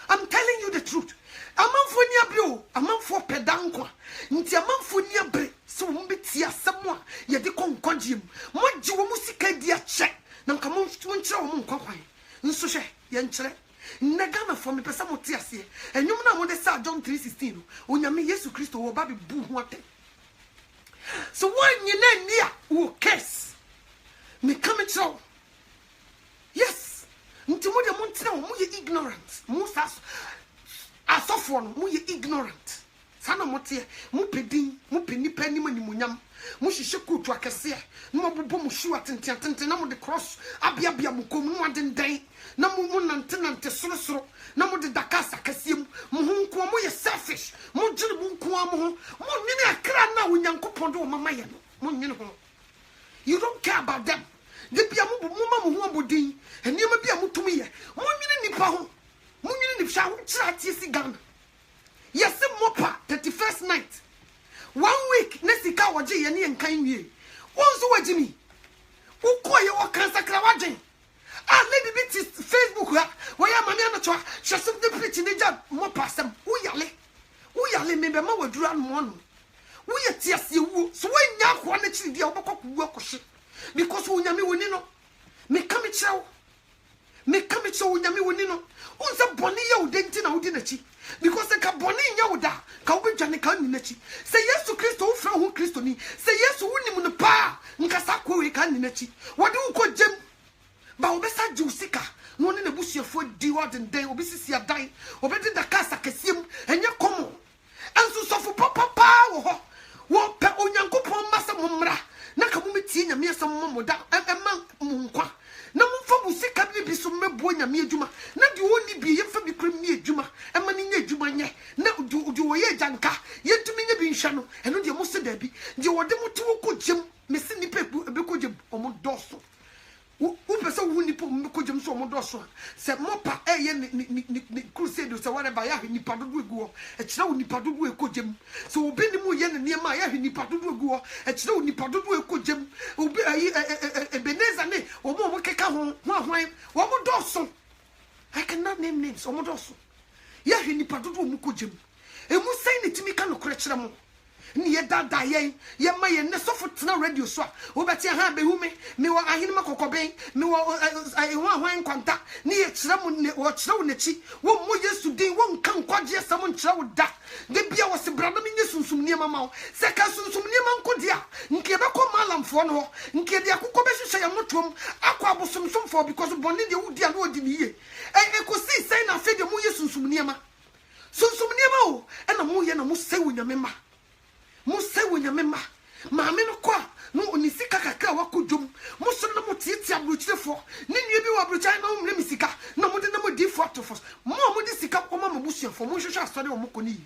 I'm telling you the truth. Amanfo ni abio, amanfo pedankwa. Nti amanfo ni abre so mo beti asemo a ye de konkogiem. Mo ji wo musika dia che. Na nka mo nkyere wo mo nkwankwan. Nso hwe ye nkyere. Negana for me pesa moti ase enwum na mo de sa John 3:16 onyame Yesu Kristo wo ba be bu ho ate so one nyina nia wo curse me come to yes nti mo de mo ntina mo ye ignorant mo sa asofo no mo ye ignorant sana mo te mo pedin mo penipa ni manimunyam mo hihye kutu akese no mo bobo mo shu atenten na mo de cross abia mo kom no adenden na mo nante sorosoro na mo de dakasa kasiem mo hunko mo ye selfish mo gire mo hunko mo nyine akra na Onyankopon do mama ye no mo nyine ho you don't care about them de bia mo ma mo ho abodin eniema bia mo tumi ye mo nyine nipa ho mo nyine ni hwa ho kira tie si Ghana yes mopa 31st night 1 week nesika waje ye ne nkan wie wonso wagimi ukoye wo kansakra waje lady bit Facebook ha waya mami anacho hwesum de preach ne ja mopa sam uyale me be ma wadura no no uye tiase wu so wanya ho na chiri dia obekwaku akohye because unyame woni no me kame chew unyame woni no unse bone ye udenti na udi na chi because ka bone nya uda ka obedwane ka ni na chi say Yesu Kristo wo fra ho Kristo ni say Yesu wonim no pa nkasa kwa we ka ni na chi wode uko jem ba obesa jusika no ne busuafo di word den obisisi adan obedi da kasa kesiem enye komo enso sofo papa wo ho wo pe Onyankopon masa momra na ka mo metie nyame asem momoda emma munkwa na mumfa busika bi so mebo nyame adwuma na de woni bi ye fa bi kram ni adwuma emma ni nya adwuma nye na de wo ye janka yentumi nya bi nhwa no eno de mo se da bi de wode mo to ko gem mesi ni pepu be ko gem omo doso wo pesa wo ni po me ko gem so omo doso se mopa ye ni crusade se whatever ya ni padodo egu e kire wo ni padodo e ko gem so obi ni mu ye ne niam ya ni padodo egu e kire wo ni padodo e ko gem obi Ebeneza ne omo keka ho hwan wo mo doso I cannot name names omo doso ya ni padodo mu ko gem emu sai ne timi ka no kure kire mo ni ye dada ye ma ye ne so fotena radio so wo beti ha be hu me wo ahene makokoben me wo hwan kwanta ni ye kire mu ne wo kire wo nachi wo mo Yesu din wo nkan kwaje sam nkire wo da de bia wo se brado me nyesunsum niema ma wo se ka sunsum niema nkodia nke be ko malamfo no ho nke de akokọ be hwehwe ya motom akwa abosomsomfo because bonni de wudi a no odi ni ye ekosi sai na fe de mo Yesunsum niema sunsum niema o na mo ye na mo se wo nyame ma Musa wunyamema maame no kwa no onisika kakra wakodwom muso na motietia abrochirefo ne nue bi wa abrochai na umre misika na mode na modi fotofo mo modi sika koma mabusuafo mo hwehwe asore omukoni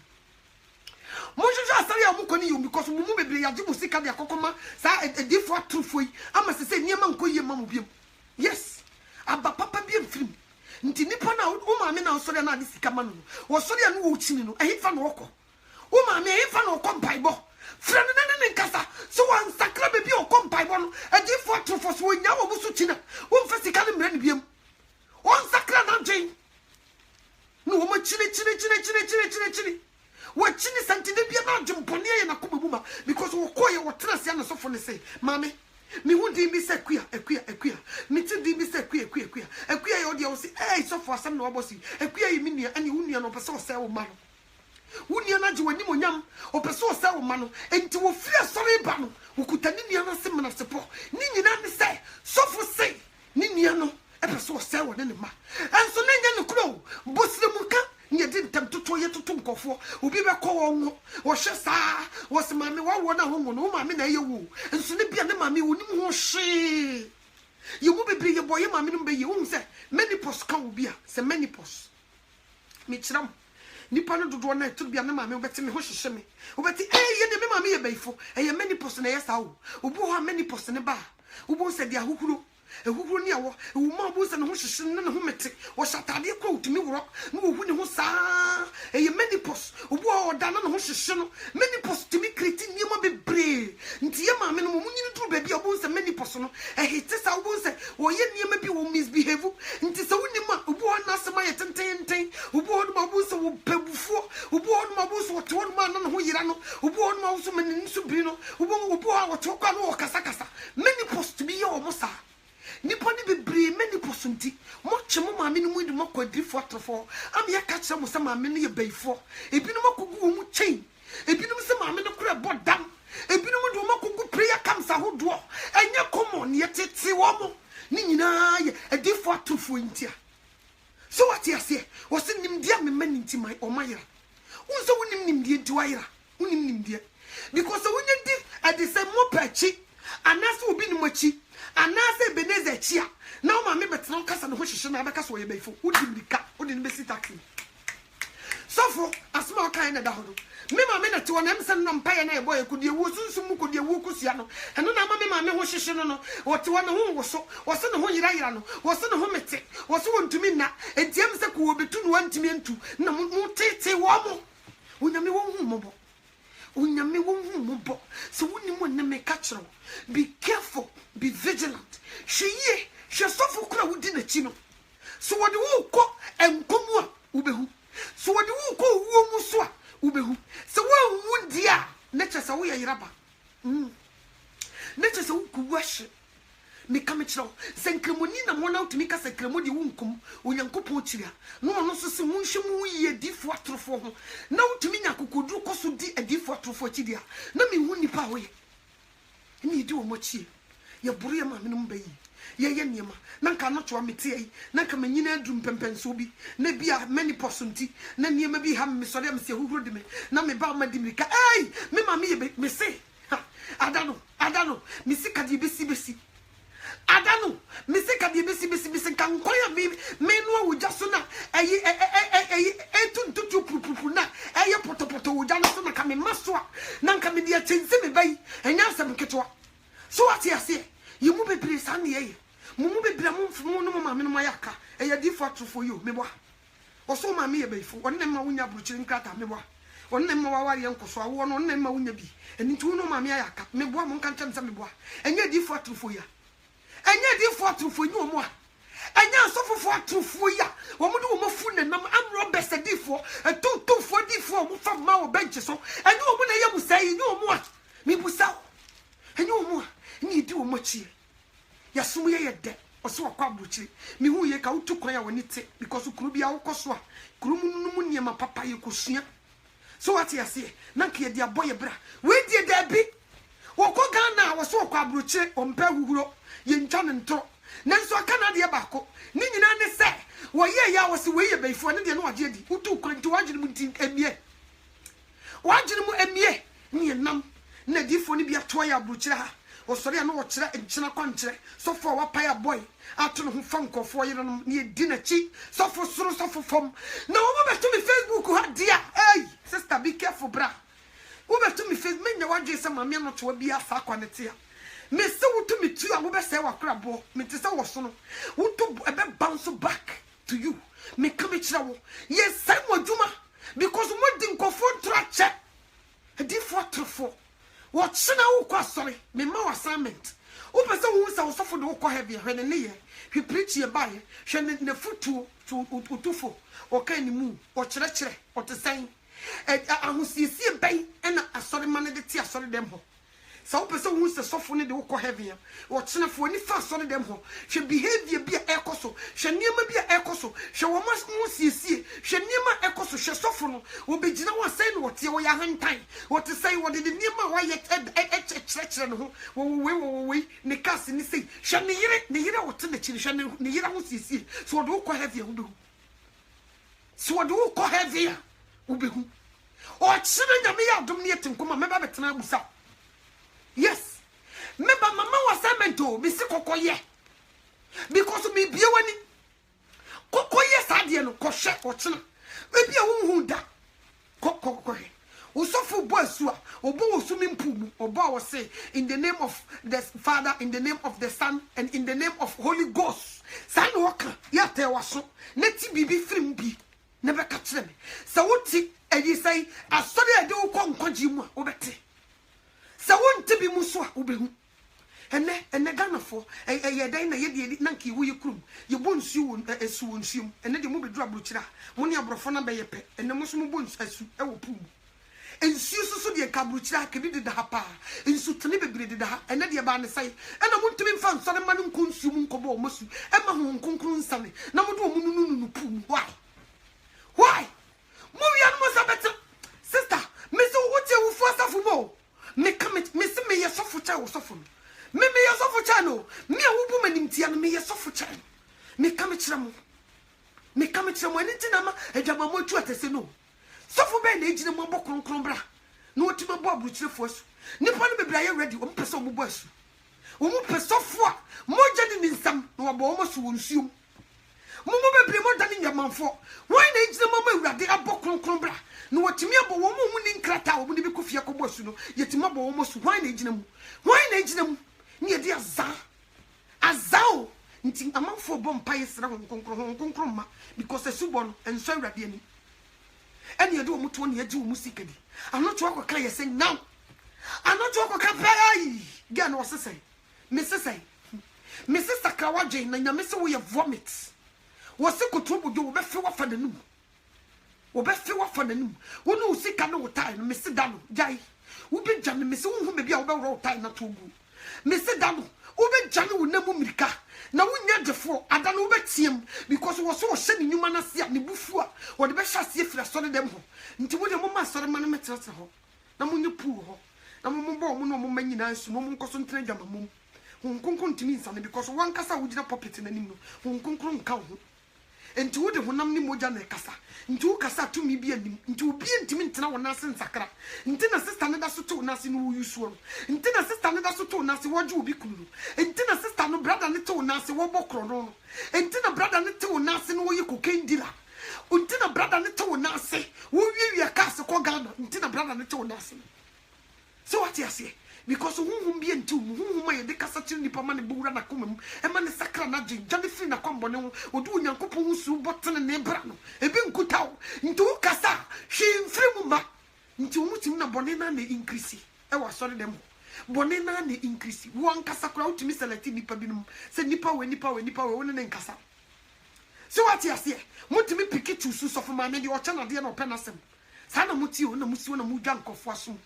mo hwehwe asore omukoni yo because mo bebre yaje musika de akokoma sa edifo atrofo yi ama sese niema nkoyie ma mo biem yes aba papa biem frim nti nipa na o maame na osore na de sika ma no wo sore na wo chini no ehifa na woko wo maame ehifa na woko mpaibo friend na nkasa so wan sakra be bi okom paibo no agifo atrofo so nya wo busu china wo mfasika ne mra ne biem on sakra na dwen no wo ma chini wo chini santide bia na djumponi ye na komabuma because wo koye wo trase na sofo ne say mame mi hu di mi se ekua mi ti di mi se ekua ye odi wo say sofo asem na wo bosi ekua ye mi nua ani hu nua no pese wo say wo ma no Unia na ji wani monyam opeso o se wo ma no enti wo fie sori ba no ukutani nia na se mena sepo ni nyina ne se sofo se ni nia no epeso o se wo ne ma enso ne nya ne kuro bosire muka nye di ntam toto ye toto nkofo obi be ko wo ngo wo hwe saa wo se mame wo na ho ngo no mame na ye wo enso ne bia ne mame wo nim ho hwe ye wo bebre ye boye mame no be ye wo se menopause ka obi a se menopause mi chiram nipa no dodo na etu bia ne maame obeti me ho hyehye me obeti ye ne me maame ye baifo ye menopause na ye sawo obu ho menopause ne ba obu se dia huhuru ehuru ni awo ewu ma obu se ne ho hyehye ne ho mete wo shatade kwa utumi woro ne wo hu ne ho saa ye menopause obu ho da na ne ho hyehye no menopause timi kreti ni ma bebre nti ye maame no mo nyini duru ba bia obu se menopause no hete sa obu se wo ye niema bi wo misbehave nti se woni ma obu ho na asema ye tenten obu ho ma obu se wo pebufo obu ho ma obu se wo to ma na ho yira no obu ho ma obu se menini so biri no obu ho wo to kwa no wo kasa menopause timi ye wo mo sa nipa ni bebre menopause nti mo chemo maame no mu di mo kwadrifo atrofo am ya ka kire mo se maame no ye baifo ebinom akogu wo mu chain ebinom se maame no kura bodam ebinom do mo akogu prayer camps ahodo enye common ye tete wo mo ni nyina ye edifo atrofo ntia so what you say was nimdia me mani nti mai o mayira unso wonim nimdie nti wayira wonim nimdie because when you did at the same mo pachi anaso obi ni machi anase beneze chia na o ma me betena kasa no ho hyehye na abeka so ye baifo wodi mrika wodi ne besi taxi sofo asma kan na da hodo me ma me na te wona emse no mpaye na e boy kudie wo sunsum mu kudie wo kusia no eno na ma me ma me ho hyehye no wote wona ho woso wose ne ho yira no wose ne ho mete wose wontumi na entiam se ko obetu no wantimi entu na mu tete wo mo onyame wo hu mobo unyame wo hu mobo so woni mo na me ka kiro be careful, be vigilant. Sheye, she suffer kura wudi na chi no. So what wo ko enkomu a ubehu. So what wo ko wo mu so a ubehu. So wo wudi a nature sa wo yiraba. Nature sa wo ku wash. Me kame kiro. Senkremoni na mo na utimi ka senkremodi wo nkom. Onyankopon chiria. No no so se munhwemu ye difo atrofo ho. Na utimi nyakokodu koso di adifo atrofo chidia. Na me hu nipa wo ye. Ni di o mochi ye buru ye maame no mbayi ye niema na nka no to amete yi na nka manyina adum pempenso bi na bia menopause nti na niema bi ha me sore am se huhuro de me na me ba ma di mirika me maame ye me se adano me sika di besi adano me sika di besi nka nkoya me no wo jaso na tuntutu pupupu na poto wo jano so na ka me maso na nka me di atense me bayi enya asem ketwa so what you say you mu bebre san ye mu bebre mu no maame no mayaka difo for you me boa oso maame ye baifo wonne ma wunya buruchiri nkrata me boa wonne ma waware enkoso awo no wonne ma wunya bi enitu no maame ayaka me boa mo nka ntam me boa enya difo for ya enya difo for you mo anya asofofo atrofo ya wo mo de wo mafu nenam amro besedifo atutufo difo mo fa ma wo bench so anya wo mo na ye musai nya wo mo a mi busa anya wo mo a ni di wo machi ya sumu ye de oso akwa abrochire mi hu ye ka utu kwan ya woni te because kuru bia wo koso a kuru mu niema papa ye kosua so what you say na nke ye dia boye bra we die da bi wo ko Ghana wo so akwa abrochire o mpa huhuro ye ntwa ne ntro nanso aka na de baako ni nyina ne se wo ye ya wo se we ye beifo ne de no age di utu kwanti wagene mu tin emie wagene mu emie ni enam na difo ne bia to ya abrochire ha osori na wo kire enchina kwankyere sofo wa paya boy ato no ho fankofo yere no ne di na chi sofo soro sofo fom na wo beto mi Facebook ha dia hey sister be careful bra wo beto mi Facebook menya wadwe se mame no to bia fa kwanete a me se wo to mi tu a wo be se wa krabo me te se wo so no wo to ebe bounce back to you me come kire wo yes sai mo djuma because mo di nkofo trache di for trofo what shina wo kwa sorry me ma assignment wo pese wo sa wo sofo de wo kwa heavy hwe ne ye hwe preach ye bae hwe ne futu utufo o kan ni mu o kire kire o te san ahusiesie ban na asori man de ti asori dem ho sa wo pese wo se sofo ne de wo kwa heavy o kire fo ni fa asori dem ho hwe behavior bia ekoso hwe niema bia ekoso hwe wo ma mu siesie hwe niema ekoso hwe sofo no wo begina wo sai no wote wo ya hantan wo te sai wo de niema wa ye kire no ho wo ne kasi ni sei hwe ne yire wote na kire hwe ne yire ho siesie so wo de wo kwa heavy wo be hu so wo de wo kwa heavy wo be hu o kire nyame ya dom ne yetenkoma meba betena abusa. Yes, remember mama was assignment to me see kokoye because me bia wani kokoye sadie no kohwe ochena e bia wo hu da kokoye usofu bo asua obo osumi mpumu obo wo say in the name of the Father, in the name of the Son, and in the name of Holy Ghost san woka ya te waso na ti bibi firim bi na be ka kire me sa woti edi sai asori ade wo konkoji mu a wo bete sa wonte bi muso a obehu ene ganafo ye dan na ye de nanki wo ye krum ye bonsu won esu wonsuom ene de mo bedru abrochira mo ne abrofo na be ye pe ene mo so mo bonsu asu e wo pum ensu susu de kabrochira ke bi de ha pa ensu tene bebre de ha ene de ba ne sai ene mo ntimi mfa nsore ma ne nkonsu mu nkobo o masu e ma ho nkonkron nsane na mo do mo nunu pum why mo wi an mo sabete sister me so wo tie wo fo asafu mo me come me se me yesofu cha wo sofu me yesofu cha no me awubu manimtia no me yesofu cha me come kire mo ani tina ma adwama mo tu atese no sofu be na ejine mo bokronkron bra na otima bo abukire fo asu nipa no bebra ye ready o mpese o mo bo asu o mo pesofu a mo gye ni nsam na wo bo o mo so wonsuom mo bebre mo dani nyamanfo why na ejine mo ma awurade abokronkron bra no watimi abo wo mu ni nkrata wo ni bi kofie ko bosu no yetima bo wo mo so why na ejina mu ni ye di azao nti amanfo bo mpa yesra ho konkron ma because esubo no enso awurade ani ene ye do mo to ne ye di wo musika di anoto akoka ye say now anoto akoka pai ga no sesai me sister krawaje na nyame se wo ye vomit wo se kotobo do wo be fe wa fa nanum obefe wa fa nanum wo no usika no wotai no mesi da no jai wo be jane mesi wo hu me bia wo be wro wotai na togu mesi da no wo be jane wo namu mirika na wo nya defo ada no wo be tiem because wo so wo hye ni nyuma na se a ne bufu a wo de be hya se fira so dem ho nti wo de mo ma sore ma no metrete ho na mo nyepu ho na mo bo mo no mo manyina nsu mo nkoso ntena dwama mo hunkunkun timi nsane because wan kasa wo gina pocket na nim no hunkunkun nka ho enti wo de honam ni moja na kasa enti wo kasa to mi bia nim enti obi ntimi ntena wona se nsakra enti na sister ne da so to na se no yusuo no enti na sister ne da so to na se woje obi kunu enti na sister no brother ne to na se wo bokro no enti na brother ne to na se no ye cocaine dealer enti na brother ne to na se wo wiewia ka se ko Ghana enti na brother ne to na se so what you say because who be into who may de kasa chiri nipa ma ne bowura na komam e ma ne sakra na gye jade fi na kwambone ho odu onyankopon hu su botene ne bra no ebi nkutaw nti wo kasa hwe mfiri mu ma nti wo mutim na bone na ne increase e wa sori dem bone na ne increase wo ankasa kra utimi select nipa binum se nipa we wo ne nkasa So what you say? Mutimi pick to so for my media or channel dear no penasem. Sana mutio na musio na mujan kofwasu.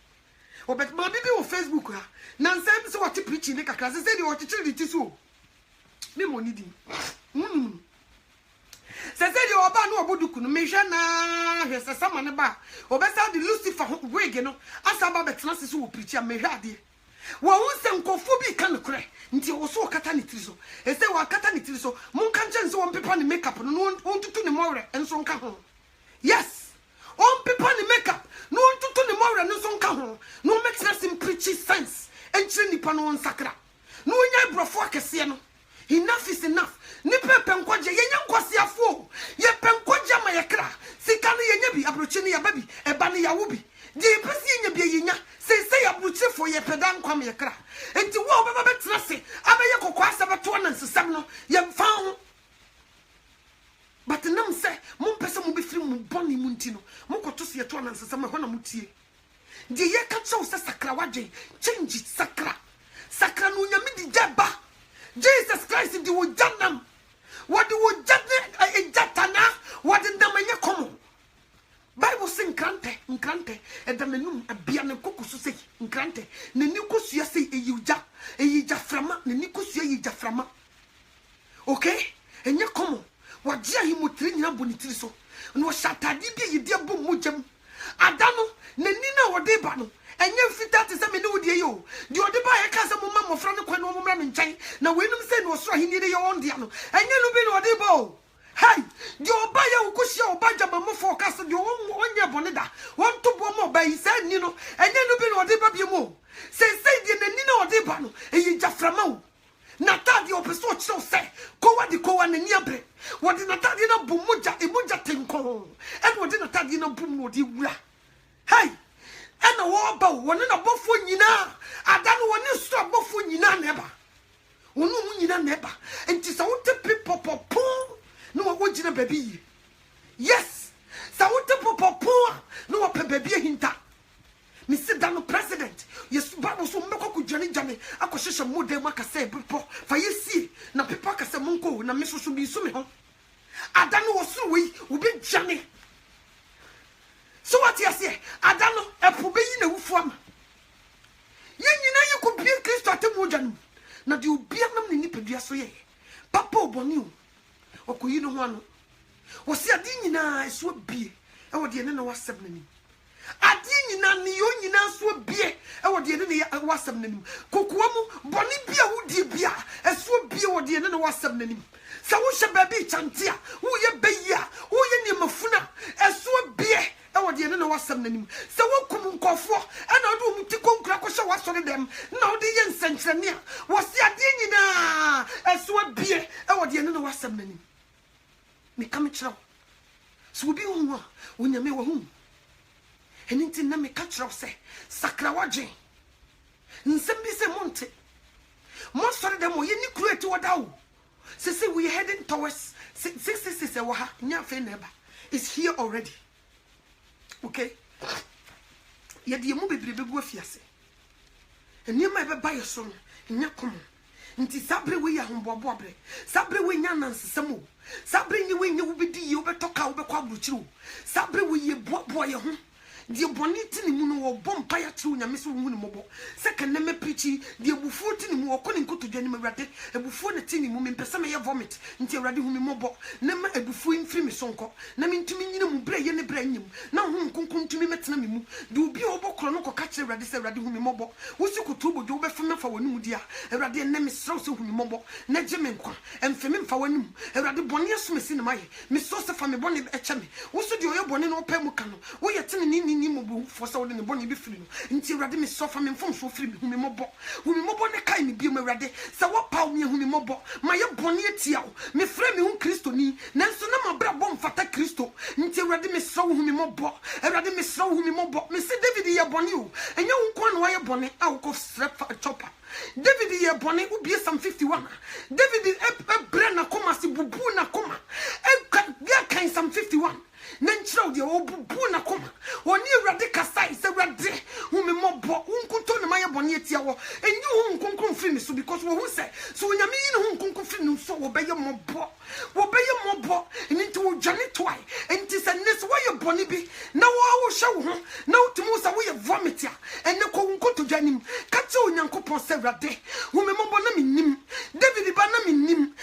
O bet my baby on Facebook ha. Nansem so what you preaching make a class say what you chili tisu. Me money di. Say the oba no oboduku no meja na hwese sama ne ba. Obesa the Lucifer wig no. Asaba betena se so preach a meja ade. Wa wonse nkofo bi kan kure nti wo so kata ne tiri so ese wa kata ne tiri so mun kan chen so on pepa ne makeup no on tutu ne more enso nka ho yes on pepa ne makeup no on tutu ne more enso nka ho no make sense enchire nipa no on sakra no nya brofo akese no enough is enough ni pepe nkwaje yenya nkwasiafo ye penkwaje ma ye kra sika no yenya bi abrochi ne ya babi eba ne ya wo bi di pesi yenya bi yenya say abrochi for ye pedan kwam ye kra enti wo baba betena se abaye kokwa sabato na nsesam no ye mfa ho but nam say mo pese mo be firi mo boni mu nti no mo koto se ye to na nsesam ho na mutie di ye ka chew se sakra waje change sakra no nyame di jaba Jesus Christ di wo janam what wo janne e jatana what ndamanye komo Bible sing nkrante edamanum abia ne kokoso sei nkrante ne nikosua sei eyija frama ne nikosua eyija frama okay enye komo wagia himotri nyina bonitiri so no shatadi bi yidi abom mojam adano ne nina wode ba no enye fita te se me ne wodi yo di ode ba ye ka se mo ma mofra ne kwa no mo mra me nkyai na wenum se no so ahini de ye won dia no enye no bi no ode ba o hey, the Obaya Ukushia Obaja Mamma cast your own boneda. One to Bomo by his said Nino, and then you be no debabimo. Say the Nino or Debano, and you Jaframo. Nata the opposite so say, Koa the Koa and Niabre. What did Natadina Bumuja, Emuja Tinko, and what did Natadina Bumu di Wula? Hey, and a war bow, one in a boffunina. I don't want to stop boffunina never. Unumina never, and tis out the people poo. No wajina baby. Yes. Sawuta popo no baby hinta. Mr. Dano president. Yes, Bible so meko ku jani akoshisha mode maka say people fa yesi na people ka say monko na meso so bi so me ho. Adano wosu wi ubi jani. So what you say? Adano epobe yi na wufu ama. Ye nyina ye ko bi Kristo atemu janu. Na di obi anam ni nipadua so ye. Papa oboni o. Okoyi no ho ano wo se ade nyina so bie e wo de ne na wasem nanim ade nyina ne yo nyina so bie e wo de ne na wasem nanim kokoa mu boni bia wo di bia e so bie wo de ne na wasem nanim sa wo hye ba bi chantia wo ye beya wo ye ne mafuna e so bie e wo de ne na wasem nanim sa wo kum nkofo e na do mu ti konkura ko hye wasore dem na wo de ye nsenkyerene a wo se ade nyina e so bie e wo de ne na wasem nanim me come chro so bi hu a wonyame wa hu eninti na me ka chro se sakrawaje nsem bi se monte mo sore dem o ye ni create wadawo se we heading towards 66 wa ha nya fe neba is here already okay ye de mu bebrebe bu afiase enima ebe ba ye so no nya kom nti sabre we ya hombobo abre sabre we nya nansesemo sabre nyi we nya wo bedi ye wo betoka wo bekwa buruchiru sabre we ye bobo ye ho die boniti ni mu no wo bompa ya tru nyame so hu ni mobo second na me preachi die bufu ti ni mu wo koni nkotodwa ni mawrade ebufu ne ti ni mu me pese me ye vomit nti awrade hu mi mobo na ma ebufu mfiri mi sonko na me ntumi nyina mu bra ye ne bra nyim na hu nkonkon ntumi metena me mu de obi obokro no koka kire awrade se awrade hu mi mobo wosi kotu bojo wo befa mefa woni mu dia awrade na me sraw se hu mi mobo na je me nkwa emfe me mfa woni mu awrade bone asomesi ne maye me so se fa me bone eche me woso de oye bone no pa mu ka no wo ye tene ni mo bu for so de ne bone bi firi no nti awrade me sofa me mfom so firi me hu mi mobo ne kai me bi me awrade se wo pa me hu mi mobo ma ye bone etia wo me frɛ me hu Kristo ni nanso na ma bra bom fata Kristo nti awrade me so hu mi mobo awrade me so hu mi mobo me se David ye bone o enye hu kwa no ye bone a wo ko srep chopper David ye bone ubie Psalm 51 David bre na koma si bubu na koma dia kan Psalm 51 nanchira de obubu na koma oni awrade kasai se awrade hu me mobo unkunto ne maye bone etia wo enyi hu nkunkun firi me so because wo hu se so nyame yi ne hu nkunkun firi no so wo beye mobo Nyankopon se Awurade wo me mmɔbɔ na menim David ba na menim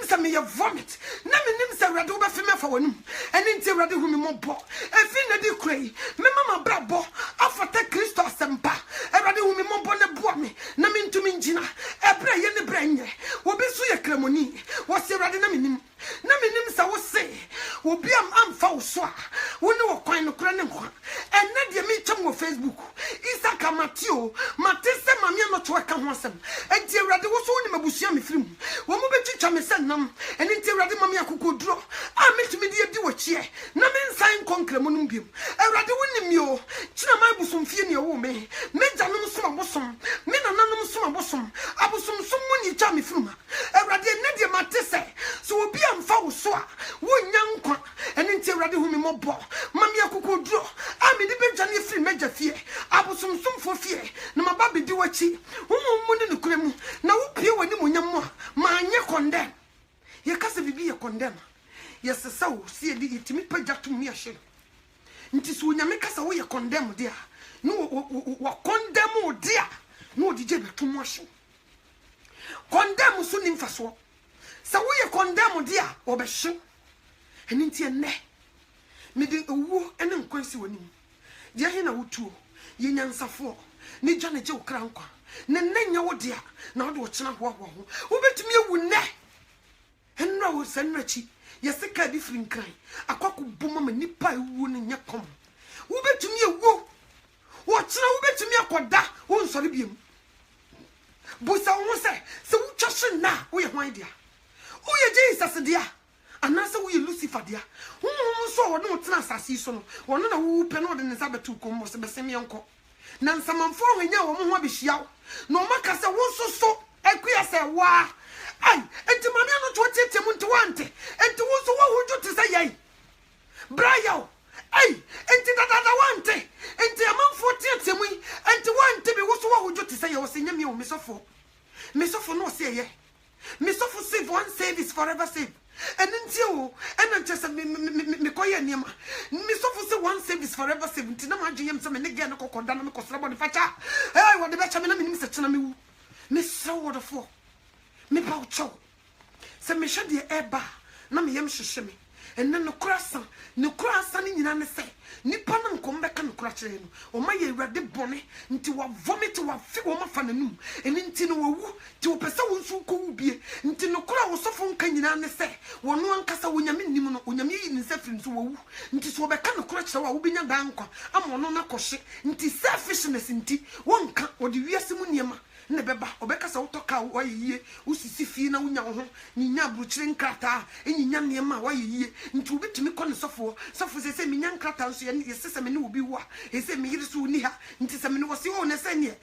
se me ye vomit na menim se Awurade wo be fe me fa wanum ene nti Awurade wo me mmɔbɔ efi na di kurai me mama brabo afata Kristo asempa Awurade wo me mmɔbɔ na boa me na me ntumi ngina ebra ye ne bra nye wo be so ye kramoni wo se Awurade na menim sa wo se obi amfa wo so a wo ne wo kwan no kra ne nkwa enne de me twam wo Facebook Isaka Mateo Matese mamia no to aka ho asem enti Awurade wo so ne mabusua me firim wo mo betwitwa me sennam enne enti Awurade mamia kokoduro a metumi de adi wo chie na me nsan konkremo no mbiem Awurade wo nim yo kina mai busum fie ne wo me mejanom so abosom me nananom so abosom abosom so mo ni twa me firim Awurade enne de matese so obi amfa wo so a wo nyankwa enne enti Awurade hu me mobo mamia kokoduro a me de bejane firi meja fie abosomsomfo fie na maba bedi wachi wo ne nukremu na wo pie wani munyam a ma anye condemn ye kase bibi ye condemn ye sesa wo sie di itimi pajatum ni ahye nti so nyame kasa wo ye condemn dia no wo condemn wo dia no di je betum ahye condemn so ni mfaso sa wo ye condemn dia wo be hye eni nti enne me de wo ene nkwansi wani dia he na wotuo ye nyansafo ni dwane je okra nkwa ne nenya wo dia na wo de ochena ho ho wo betumi ewu ne enra wo senrachi ye seka bi firi nkran akwako boma ma nipa ewu ne nya kom wo betumi ewu wo chena wo betumi akoda wo nsore biem bo sa wo se wo twahye na wo ye hwan dia wo ye Jesus dia anasa wo ye Lucifer dia so wo no tena asase so no wo no na wo pe no de ne sabetu kom se besemi enko na nsamanfo hanya wo ho abehia na o maka se wo so akuya se wa ai enti mame no to tete mu nti wante enti wo so wo hojo te se yai braya ai enti dada wante enti amanfo tete mu enti wante be wo so wo hojo te se yai wo se nyame wo mesofo no se ye mesofo save one save is forever save and until and just me koye niema me so say one save is forever save nti na madwe yem se me nege no kokoda na me kosra body facha eh wo de be cha me na me nim se chena me wu me so word for me ba cho se me hwe de eba na me yem hwehwe me enne no krasa ni nyina ne se nipa na nkom beka no kra kire no o ma ye Awurade bone nti wa vomit wa fi wo ma fa nanum eni nti no wawu ti wo pese wo nsu ko wubie nti no kra wo sofo nka nyina ne se wo no ankasa wo nyame nim no wo nyame yi ne se firi nso wawu nti so beka no kra kire wa wo benya dankwa ama no na kohye nti selfishness nti wo nka wo de wiase mu niema ne beba obekasa wotoka wayeye usisi fi na wunya ho nyinya bruchire nkrata enyinya niema wayeye nti obetumi kone sofo se minya nkrata nso ye sese me ne obi wo a ese me yiri so ni ha nti se me ne wose wo ne sanye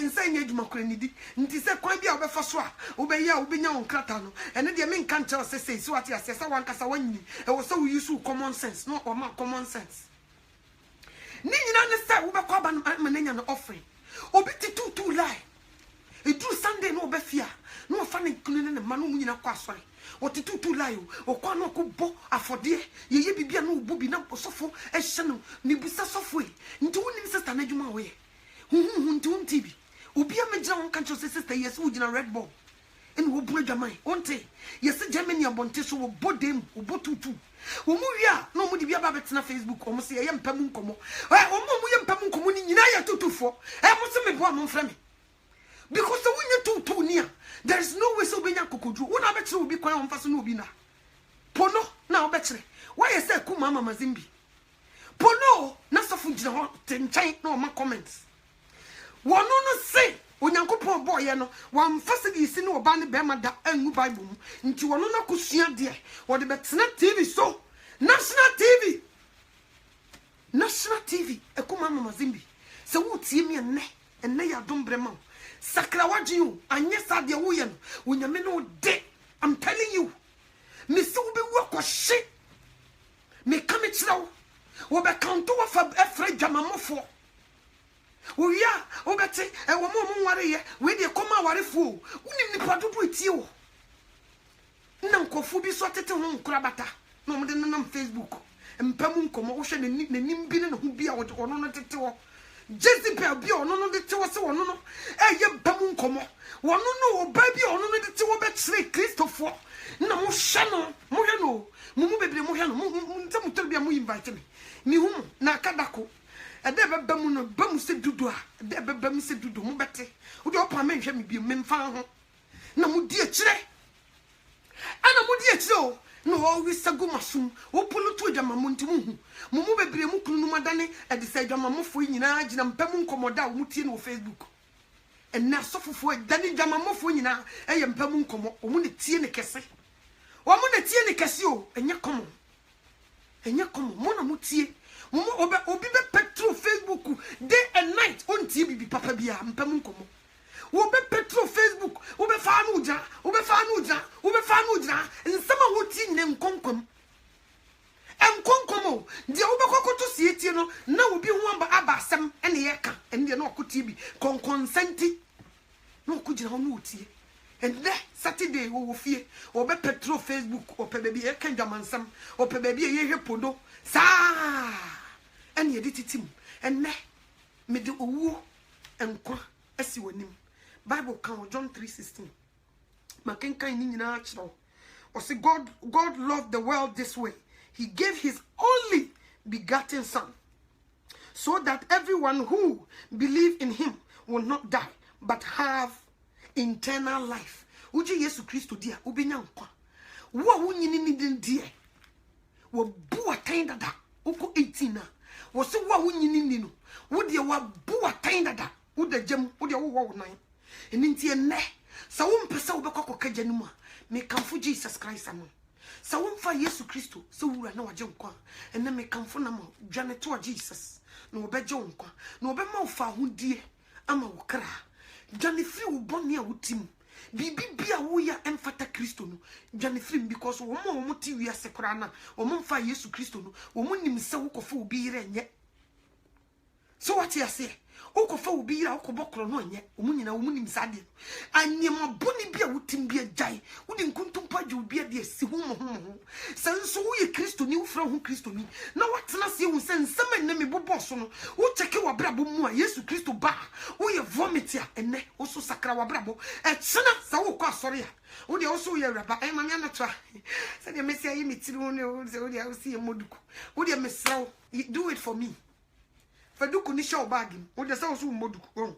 nsanye adwuma kranidi nti se kwan bia obefa so a obenya obenya nkrata no ene de me nka nche sese si wate asese wankasa wanyi e wo se wo use common sense no o ma common sense ni nyina ne se wo be kwa ba mananya no offering obi titu lie edu Sunday no obefia no fa ne kunu ne ma no nyina kwa asore otitu layo okwa no ko bo afode ye bibia no obo bi na sofo ehye no ne busa sofo e nti wonim sister na dwuma wo ye nti wonti bi obi amegyina won kancho sister yes wo gina Red Bull en wo bu adwaman onte yes Germany abonte so wo bodem wo botutu wo mu wia no mu di bia ba betena Facebook o mu se ye mpam nkomo o mu ye mpam nkomo ni nyina ya tutufo mo se me bo am mfra me because the when you too near, there is no way so be nyakokodru. Una betre obi kwan on faso no obi na. Pono na obetre. Why you say kuma mama Zimbi? Pono na sofu gina ho tenchan na o ma comments. Wono no say onyankopon boy ye no, wan fase di isi no oba ne be ma da angu Bible mu. Nti wono na kosua de. Wo de betena TV so. National TV ekuma mama Zimbi. Se wo tie me enne ya dombrema. Sakrawaji you anye sadia wo ye no wonyame no de. I'm telling you me se wo be wo akɔhye me ka me kyerɛ wo be kanto wo fa efra dwamamofo wo ya wo bete wo mo nware ye we de kɔma warefo wonim nipa dodo etie wo na nkɔfo bi so tete ho nkura bata na mo de nam Facebook mpam nkomo wo hwɛ n'anim bi ne ho bi a wo no tete wo Jezebel bi ono no de te wo se wono no eye bam nkomo wono no oba bi ono no de te wo be kire Christopher na mo hye no mo hye no mu bebre mo hye no nte mo tori bia mo invite me mi hu na kadako ade beba mu no bam se dudu a ade beba mu se dudu mo bete wo de opa me hwe me bi memfa ho na mo di akire ana mo di akire o no always sago masum wo pulu to djama mo ntimu hu mo bebre mu kunu no madane ade se djama mo fo nyina gina mpam nkomoda wo mutie no Facebook enna sofofo dane djama mo fo nyina eye mpam nkomo wo mu ne tie ne kese wo mu ne tie ne kese o enye komo mo na mutie mo obi be petro Facebook day and night on tie bibi papa bia mpam nkomo wo be petro Facebook wo be fa no gya nsema wo ti ne nkonkom enkonkom dia wo be kokoto sietie no na obi ho aba asem ene ye ka ene na okotie bi konkonsenti na okugina ho no otie ende Saturday wo fie wo be petro Facebook o pe baby e kan dwamansam o pe baby e ye podo sa ene ye dititim ene me de owu enkwa asi wonim Bible count John 3:16 makenkan ni nyina chiro o say God loved the world this way. He gave his only begotten son so that everyone who believes in him will not die but have eternal life. Uji Yesu Kristo dia ubenya nkwa. Wo wunyini ni die. Wo bu atan dada. Uko 18 na. Wo se wo wunyini ni no. Wo de wo bu atan dada. Wo da jam, wo de wo nan. Eni ntie ne. Sa wo mpesa wo bekọ kaja ni mu a. Me kamfo Jesus Christ amon. Sa wo mfa Yesu Kristo se wura na waje nkwa. Ene me kamfo na ma dwane to Jesus. Na wo beje nkwa. Na wo be ma wo fa hodie ama wo kra. Dwane firi wo bone a wotim. Bibi bia wo ya emfata Kristo no. Dwane firi because wo mo ti wi ase kra na. Wo mo mfa Yesu Kristo no. Wo mo nim se wo kofa obi yire enye. So what you say? Okofa obi yira okobokro no enye omunyina omunim sade anyema boni bia wutim bia jai wudi nkuntumpa je obi ade si hu mo sanso wo ye Kristo ni wo fra hu Kristo ni na watena se hu sensem enne me boboso no wo cheke wa brabo mu a Yesu Kristo ba wo ye vomit a enne wo so sakra wa brabo e chena sa wo kwa sori a wo de wo so ye raba e manya na twa se de mesia ye metiri wo ne wo se wo de wo si ye moduko wo de mesraw do it for me. Faduku ni show bagim. O de sa so moduku.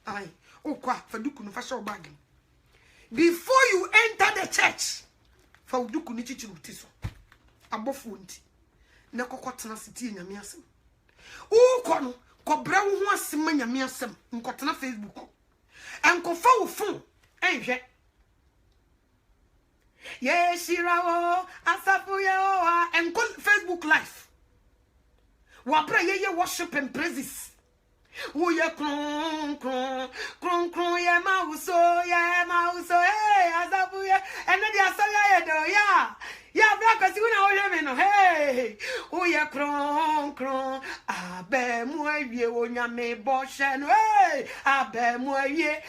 Ai. O kwa faduku no fa show bagim. Before you enter the church, faduku ni chichi utiso. Abofu nti. Na kokotena siti nyame asem. O kwa no, ko bra wo ho asem nyame asem. Nkotena Facebook. Enkofa wo phone. Enhwe. Yeshirawo asafu yewa enko Facebook live. Wabra ye worship and praises. Wo ye kron ye mauso hey azabu ye ene dia so ye do ya bra kwasi una wo ye me no hey wo ye kron abe mu awie wo nyame bo hye no hey abe mu awie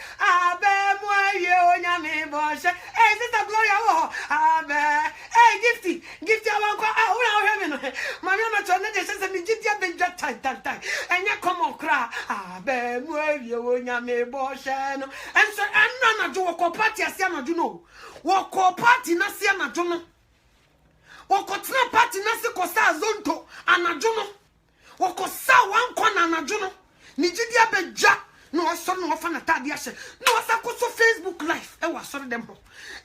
wo nyame bo hye hey sister Gloria wo abe hey gifty awanko una wo ye me no mami na cho ne de se mi gidia benja tai enya come kra abe mu awie wo nyame bo hye no enso enna na jo wo party asia na jo no wo party na sia na jo no Okotna party nasi kosa zonto anajuno. Wokosa wanko na anajuno. Nijidia beja no waso no wafa na tadi ashe. No wasa koso Facebook live. Wasoro dem ho.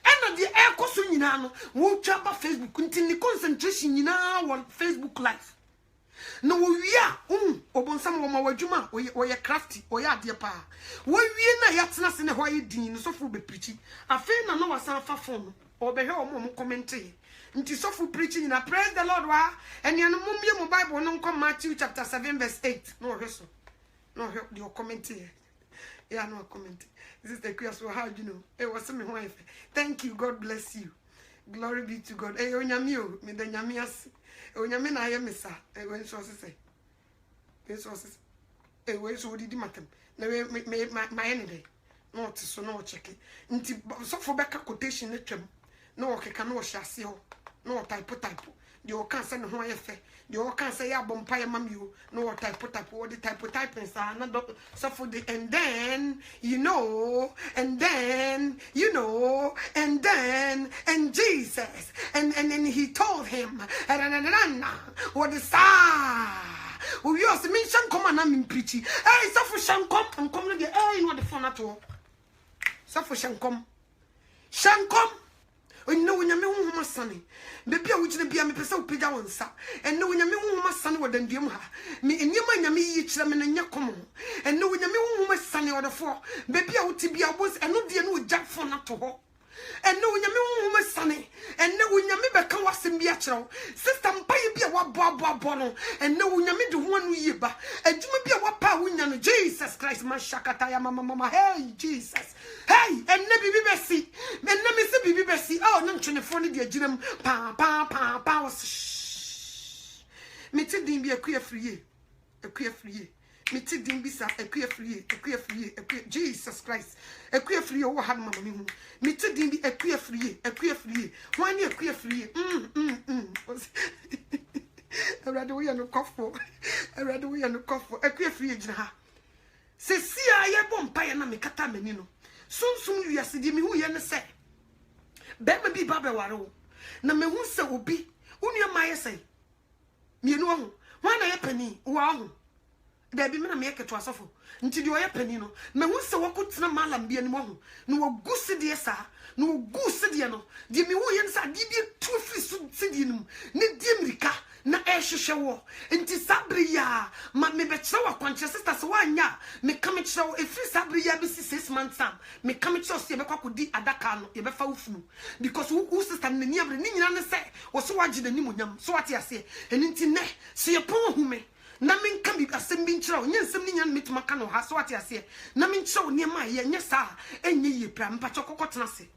Ena di koso nyina no wo twaba Facebook nti ni concentration nyina won Facebook live. No wo wia obonsam wo ma wadwuma wo ye crafty wo ye ade pa. Wo wie na yatena se ne ho ye din no sofo be preachi. Afi na no wasa fa phone. Obehwe omo commentate. Nti sofu preaching na praise the Lord wa enianu mumbie mo Bible no nko Matthew chapter 7 verse 8 no hweso no help your comment here yeah no comment this is the question how do you know it was me wife thank you God bless you glory be to God onyame o me da nyame ase onyame na aye mesa when so say when so didi matem na my enemy not so no check nti sofu beka quotation na twam na okeka na o hyase ho no type. The o can send ho yefe. The o can say ya bompire mam you. No type. What the type and so for the and then Jesus and then he told him what the we also mention come and I'm preachy. Hey, suffer shankom and come again. Hey, you know the phone at all. Suffer shankom. No, when you mean my sonny. Baby, I would be a person pay down, sir. And no, when you mean my son would then deem her. Me and you mind me each them in your common. And no, when you mean my sonny or the four. Baby, I would be a was and no dear no jack for not to walk. And no, when you mean my sonny. And no, when you mean come was in Beatro. Sister, pay be a bono. And no, when you mean the one year. And you may be a wapa win. Jesus Christ, my shakataya, mama. Hey, Jesus. Hey, and never be Bessie. And let me say, be Bessie. Oh, no, trying to phone the Jim. Pa. Shh. Me tell them be a queer free. Me tell them be a queer free. Jesus Christ. A queer free over hand, mamma. Me tell them be a queer free. One year queer free. I rather we are no cough. A queer free. Se si aye bompire na me kata menino. Sunsun wiase di me hu ye ne se. Be me bi babe ware wo. Na me hu se obi, unu amaye se. Me nu ho. Wan na ye pani, wo ho. Da bi me na me keto asofo. Nti di o ye pani no. Me hu se wokotena malam bi anim ho. No wo gusi de sa. No wo gusi de no. Di me hu ye ne sa di bi tu firi su se di num. Ne di Amerika. Na ehwehwe wo enti sabriya ma me be kire wa kwanche sister so wanya me ka me kire wo efri sabriya be 6 months am me ka me kire so ye be kwakodi adaka no ye be fa wofunu because who sister na ni abre ni nyina ne se wo so wagye na nimonyam so wate ase eni nti ne se ye pon hu me na me nka bi asem bi nkire wo nyensem ni nyana metima ka no ha so wate ase na me nkire wo ne ma ye nye sa enye ye pra mpa chokokotena se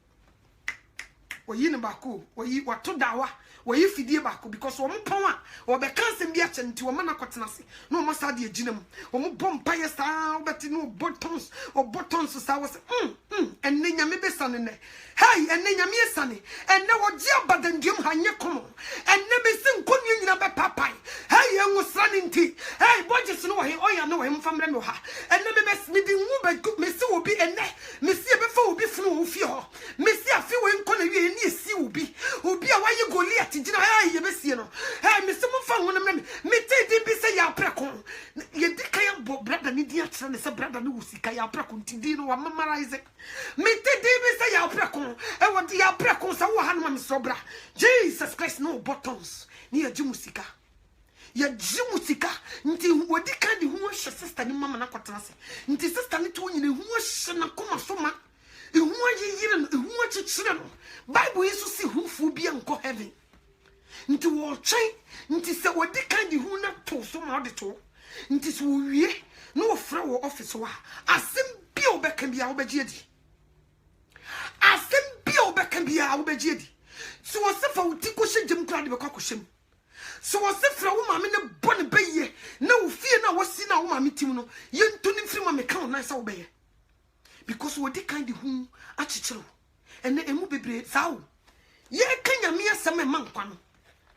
oyi ne bako oyi wato dawa oyi fidie bako because wo mpon a wo be kansem bi ache nti wo mana kotena se no mo sa de aginam wo mo bompa ye sa wo beti no buttons sa wo se enne nyame be sane ne hey enne nyame sane enne wo ji abadandium hanye komo enne be se nkonye nyina be papai hey enwo sane nti hey budget no wo he oya no wo he mfamre no ha enne be be smidi nwu be me se obi enne me se be fa obi funu wo fi ho me se afi wo nkona wie ni esi obi a waye Goliath gina hey ye be sie no hey me se mo fa honam na me te di bi se ya preko ye di kan bo brother ni di atra ne se brother ni wusika ya preko ntidi no wa memorize me te di bi se ya preko e wo di ya preko sa wo hanum me sobra Jesus Christ no buttons ni ya jimusika nti wodi kan di hu hye sister ni mama na kwatena se nti sister ni to nyine hu hye na koma so ma hu yire no hu achichire no Bible yesu si hu fu bia nko heaven nti wo twen nti se wodi kan di hu na to so ma ode to nti so wie no ofre wo office wa asem bia obeka bia obegye di so wo se fa wuti ko hye gem kra de be kwa ko hyem so wo se fra wo ma me ne bone beye na wo fie na wo si na wo ma me tim no ye ntoni firi ma me kan na sa wo beye because wodi kan di hu achichiro ene emu bebre sawo ye kanya me asem ma nkwa no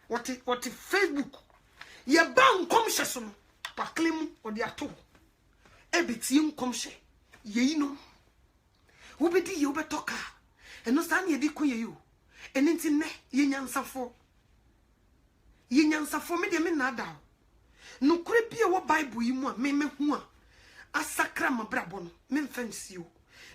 what Facebook ye ba nkom hye so no paklem odi ato ebeti nkom hye ye ino wo bedi ye wo betoka eno sa na ye di koye yo ene nti ne ye nyansafo me de me na da no kure bia wo Bible yi mu a me hu a asakra mabrabo no me mfansi o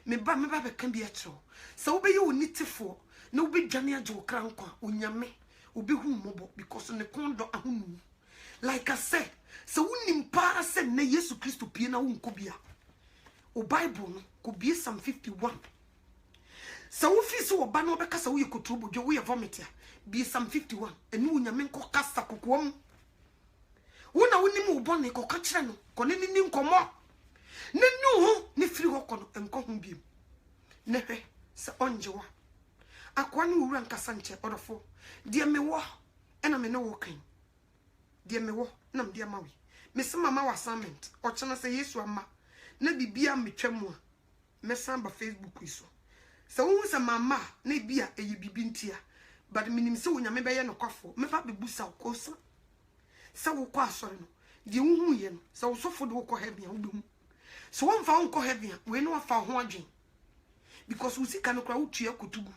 me ba be kan bia kiro so wo be ye onitifo na wo be dwane agye wo kra nkwa onyame wo be hu mobo because ne kondo ahunu like I said so wonim pa se na Yesu Kristo pie na wo nkobia o Bible no ko bie Psalm 51 so wo fi so wo ba no be kasa wo ye kotrobo dwo wo ye vomit ya bie Psalm 51 enu onyame nko kasa kokoam wo na wonim wo bone ko ka kire no ko ne ni nkomo ne nu ho ne firi ho ko no enko ho biem ne hwe se onjewa akwa ne wura nkasa nche odofo de me wo ena me ne wo kan de me wo na me de mawe me se mama wa assignment o chena se Yesu ama na bibia metwam a me san ba Facebook iso se wo se mama na bia eyi bibi ntia but minim se wonya me be ye no kwafo me ba be busa ko sa se wo kwa asori no de wo hu ye no se wo sofo de wo ko heaven wo be hu so won fa won ko heaven we no fa ho adwen because we see kan kra wo tua kotugu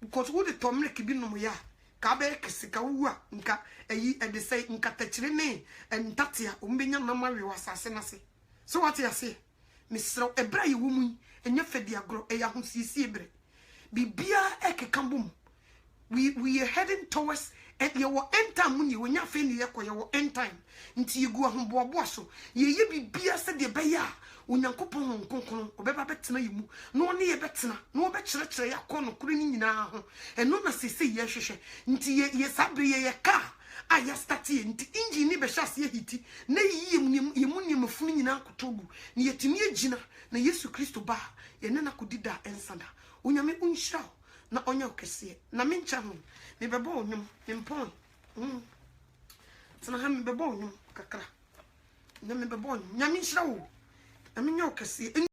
because wo de tomlek bi no ya ka be kesika wu a nka eyi e de say nka tachire ne entatia o mbenya na mawe wasase na se so what you say misro ebra yi wo mu enya fedi agro e ya ho sisi ebre bibia ekekambum we are heading towards your end time when you nya fe ni yekọ your end time nti yegu ahomboabo so ye bibia se de be ya onyankopon honkonkon obeba betena yimu no ne ye betena no obekyerekere yakọ no kuro ni nyina ho eno na sese ye hwehwe nti ye sabre ye ka aya start ye nti engine ni be hyase ye hiti na yemu ni mafunu nyina akotogu ne yetimi agina na Yesu Kristo ba ye ne na kodida ensada onyame unhira na onya okese na mencha ho me bebo onum impon tena ha me bebo onum kakra na me bebo onum nyame nhira wo na menya okese